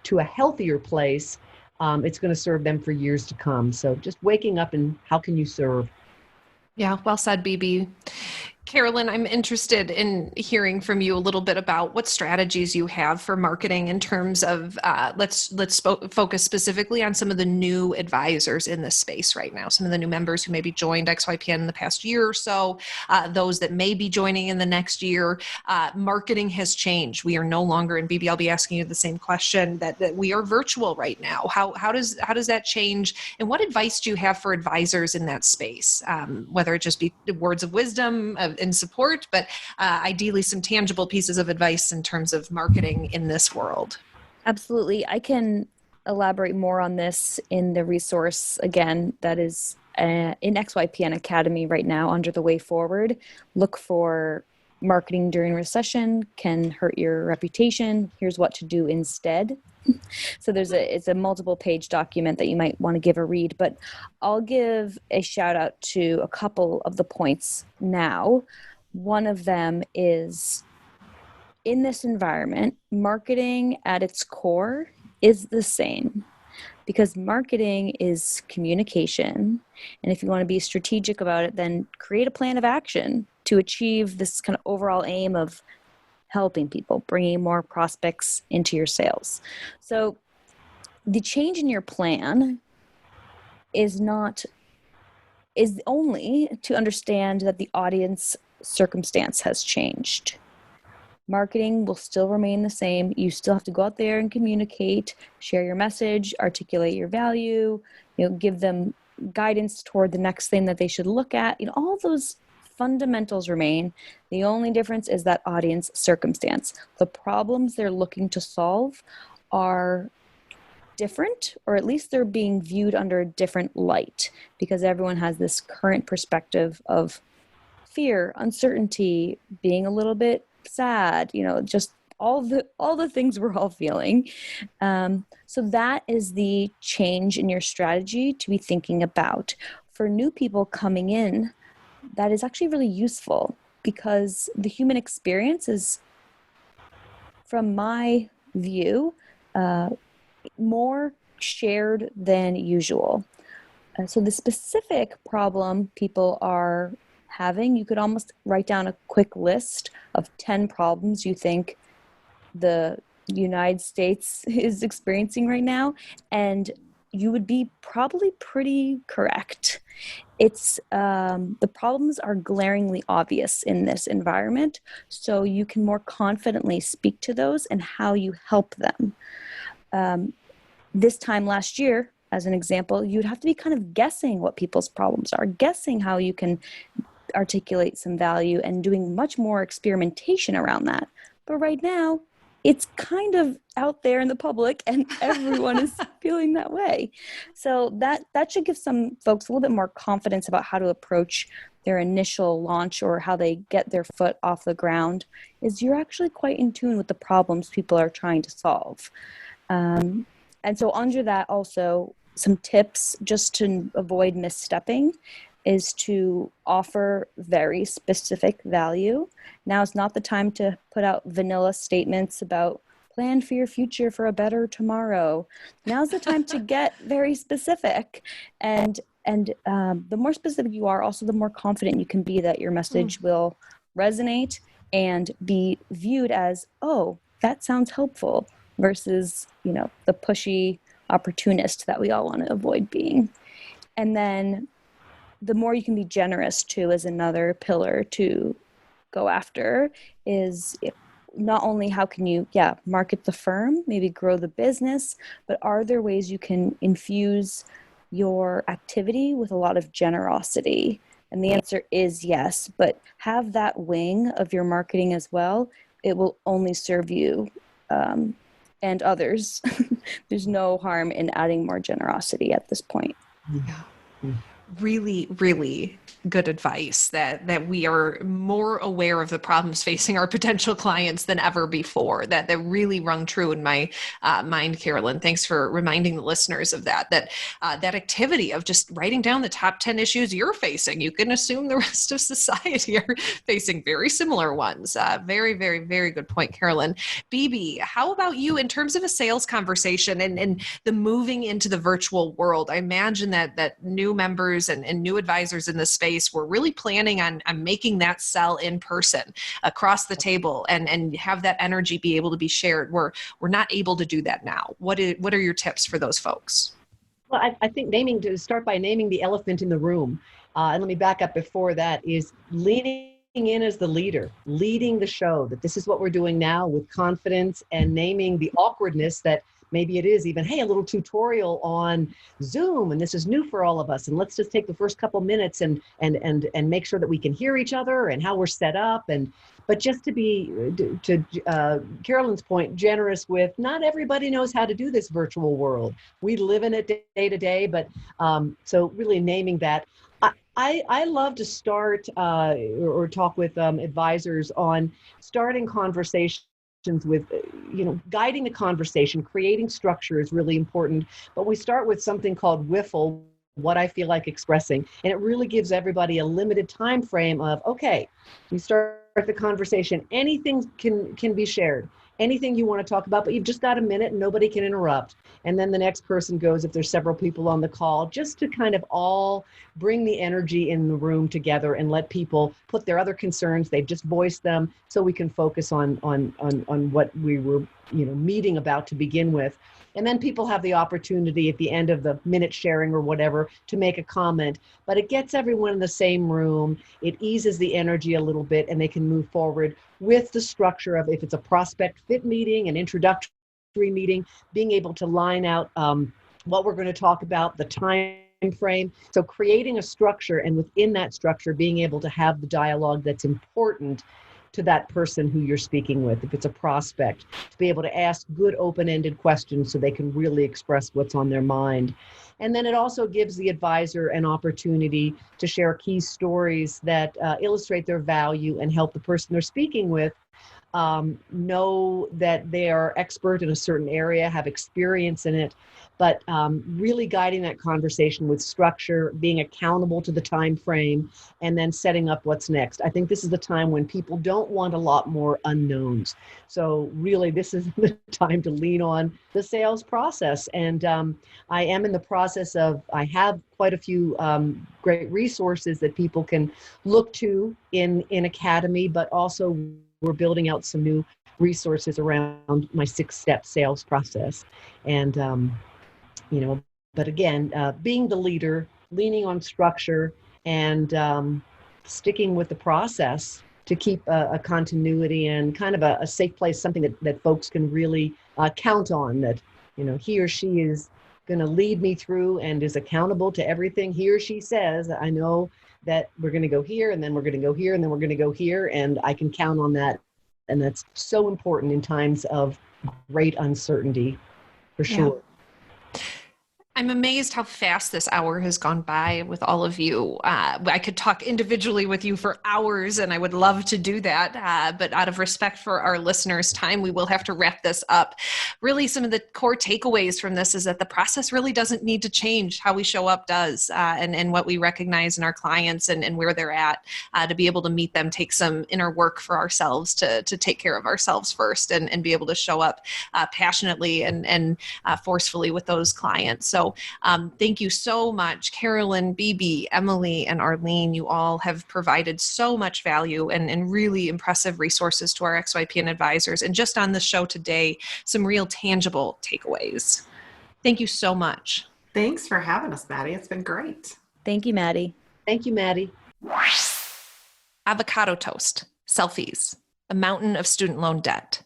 to a healthier place, it's going to serve them for years to come. So just waking up and how can you serve? Yeah, well said, BB. Carolyn, I'm interested in hearing from you a little bit about what strategies you have for marketing in terms of, let's focus specifically on some of the new advisors in this space right now, some of the new members who maybe joined XYPN in the past year or so, those that may be joining in the next year. Marketing has changed. We are no longer, and BB, I'll be asking you the same question, that we are virtual right now. How does that change? And what advice do you have for advisors in that space? Whether it just be words of wisdom, and support, but ideally some tangible pieces of advice in terms of marketing in this world. Absolutely. I can elaborate more on this in the resource, again, that is in XYPN Academy right now under the Way Forward. Look for marketing during recession can hurt your reputation. Here's what to do instead. So it's a multiple page document that you might want to give a read, but I'll give a shout out to a couple of the points now. One of them is, in this environment, marketing at its core is the same, because marketing is communication. And if you want to be strategic about it, then create a plan of action to achieve this kind of overall aim of helping people, bringing more prospects into your sales. So the change in your plan is only to understand that the audience circumstance has changed. Marketing will still remain the same. You still have to go out there and communicate, share your message, articulate your value, give them guidance toward the next thing that they should look at. All those fundamentals remain. The only difference is that audience circumstance. The problems they're looking to solve are different, or at least they're being viewed under a different light, because everyone has this current perspective of fear, uncertainty, being a little bit sad, just all the things we're all feeling. So that is the change in your strategy to be thinking about. For new people coming in, that is actually really useful, because the human experience is, from my view, more shared than usual. So the specific problem people are having, you could almost write down a quick list of 10 problems you think the United States is experiencing right now, and you would be probably pretty correct. It's the problems are glaringly obvious in this environment, so you can more confidently speak to those and how you help them. This time last year, as an example, you'd have to be kind of guessing what people's problems are, guessing how you can articulate some value, and doing much more experimentation around that. But right now, it's kind of out there in the public and everyone is feeling that way. So that should give some folks a little bit more confidence about how to approach their initial launch or how they get their foot off the ground, is you're actually quite in tune with the problems people are trying to solve. And so under that also, some tips just to avoid misstepping is to offer very specific value. Now is not the time to put out vanilla statements about plan for your future for a better tomorrow. Now's the time to get very specific. And the more specific you are, also the more confident you can be that your message will resonate and be viewed as, oh, that sounds helpful, versus, the pushy opportunist that we all want to avoid being. And then the more you can be generous too is another pillar to go after, is not only how can you market the firm, maybe grow the business, but are there ways you can infuse your activity with a lot of generosity? And the answer is yes, but have that wing of your marketing as well. It will only serve you and others. There's no harm in adding more generosity at this point. Yeah. Really, really good advice that we are more aware of the problems facing our potential clients than ever before. That really rung true in my mind, Carolyn. Thanks for reminding the listeners of that activity of just writing down the top 10 issues you're facing. You can assume the rest of society are facing very similar ones. Very, very, very good point, Carolyn. BB, how about you in terms of a sales conversation and the moving into the virtual world? I imagine that new members and new advisors in this space were really planning on making that sell in person across the table and have that energy be able to be shared. We're not able to do that now. What are your tips for those folks? Well, I think start by naming the elephant in the room. And let me back up before that, is leaning in as the leader, leading the show, that this is what we're doing now with confidence, and naming the awkwardness that maybe it is even, hey, a little tutorial on Zoom, and this is new for all of us, and let's just take the first couple minutes and make sure that we can hear each other and how we're set up. But just to be, to Carolyn's point, generous with, not everybody knows how to do this virtual world. We live in it day to day, but so really naming that. I love to start or talk with advisors on starting conversations with, guiding the conversation. Creating structure is really important, but we start with something called WIFL, what I feel like expressing, and it really gives everybody a limited time frame of, okay, you start the conversation, anything can be shared, anything you want to talk about, but you've just got a minute and nobody can interrupt. And then the next person goes, if there's several people on the call, just to kind of all bring the energy in the room together and let people put their other concerns, they've just voiced them, so we can focus on what we were meeting about to begin with. And then people have the opportunity at the end of the minute sharing or whatever to make a comment, but it gets everyone in the same room. It eases the energy a little bit, and they can move forward with the structure of, if it's a prospect fit meeting, an introductory meeting, being able to line out what we're going to talk about, the time frame. So creating a structure, and within that structure, being able to have the dialogue that's important to that person who you're speaking with. If it's a prospect, to be able to ask good open-ended questions so they can really express what's on their mind. And then it also gives the advisor an opportunity to share key stories that illustrate their value and help the person they're speaking with know that they are expert in a certain area, have experience in it, but really guiding that conversation with structure, being accountable to the time frame, and then setting up what's next. I think this is the time when people don't want a lot more unknowns. So really, this is the time to lean on the sales process. And I am in the process of, I have quite a few great resources that people can look to in Academy, but also we're building out some new resources around my 6-step sales process. And, but again, being the leader, leaning on structure, and sticking with the process to keep a continuity and kind of a safe place, something that folks can really count on, that, he or she is going to lead me through and is accountable to everything he or she says, I know that we're going to go here, and then we're going to go here, and then we're going to go here, and I can count on that. And that's so important in times of great uncertainty, for sure. I'm amazed how fast this hour has gone by with all of you. I could talk individually with you for hours, and I would love to do that. But out of respect for our listeners' time, we will have to wrap this up. Really, some of the core takeaways from this is that the process really doesn't need to change. How we show up does, and what we recognize in our clients and where they're at, to be able to meet them, take some inner work for ourselves to take care of ourselves first and be able to show up passionately and forcefully with those clients. So thank you so much, Carolyn, BB, Emily, and Arlene. You all have provided so much value and really impressive resources to our XYPN advisors. And just on the show today, some real tangible takeaways. Thank you so much. Thanks for having us, Maddie. It's been great. Thank you, Maddie. Thank you, Maddie. Avocado toast, selfies, a mountain of student loan debt.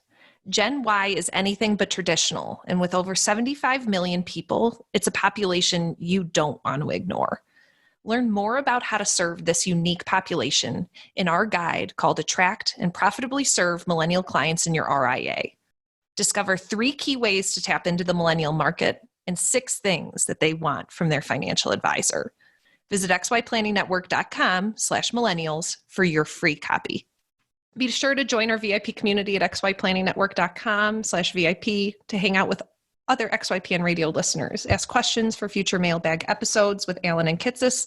Gen Y is anything but traditional, and with over 75 million people, it's a population you don't want to ignore. Learn more about how to serve this unique population in our guide called Attract and Profitably Serve Millennial Clients in Your RIA. Discover 3 key ways to tap into the millennial market and 6 things that they want from their financial advisor. Visit xyplanningnetwork.com/millennials for your free copy. Be sure to join our VIP community at xyplanningnetwork.com/VIP to hang out with other XYPN radio listeners, ask questions for future mailbag episodes with Alan and Kitsis,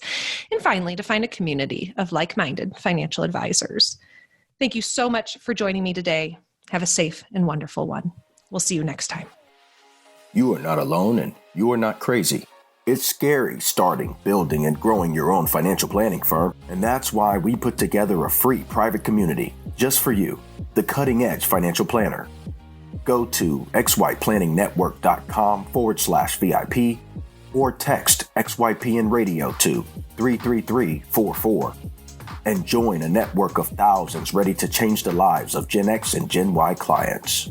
and finally, to find a community of like-minded financial advisors. Thank you so much for joining me today. Have a safe and wonderful one. We'll see you next time. You are not alone, and you are not crazy. It's scary starting, building, and growing your own financial planning firm, and that's why we put together a free private community just for you, the Cutting Edge Financial Planner. Go to xyplanningnetwork.com/VIP or text XYPN Radio to 33344 and join a network of thousands ready to change the lives of Gen X and Gen Y clients.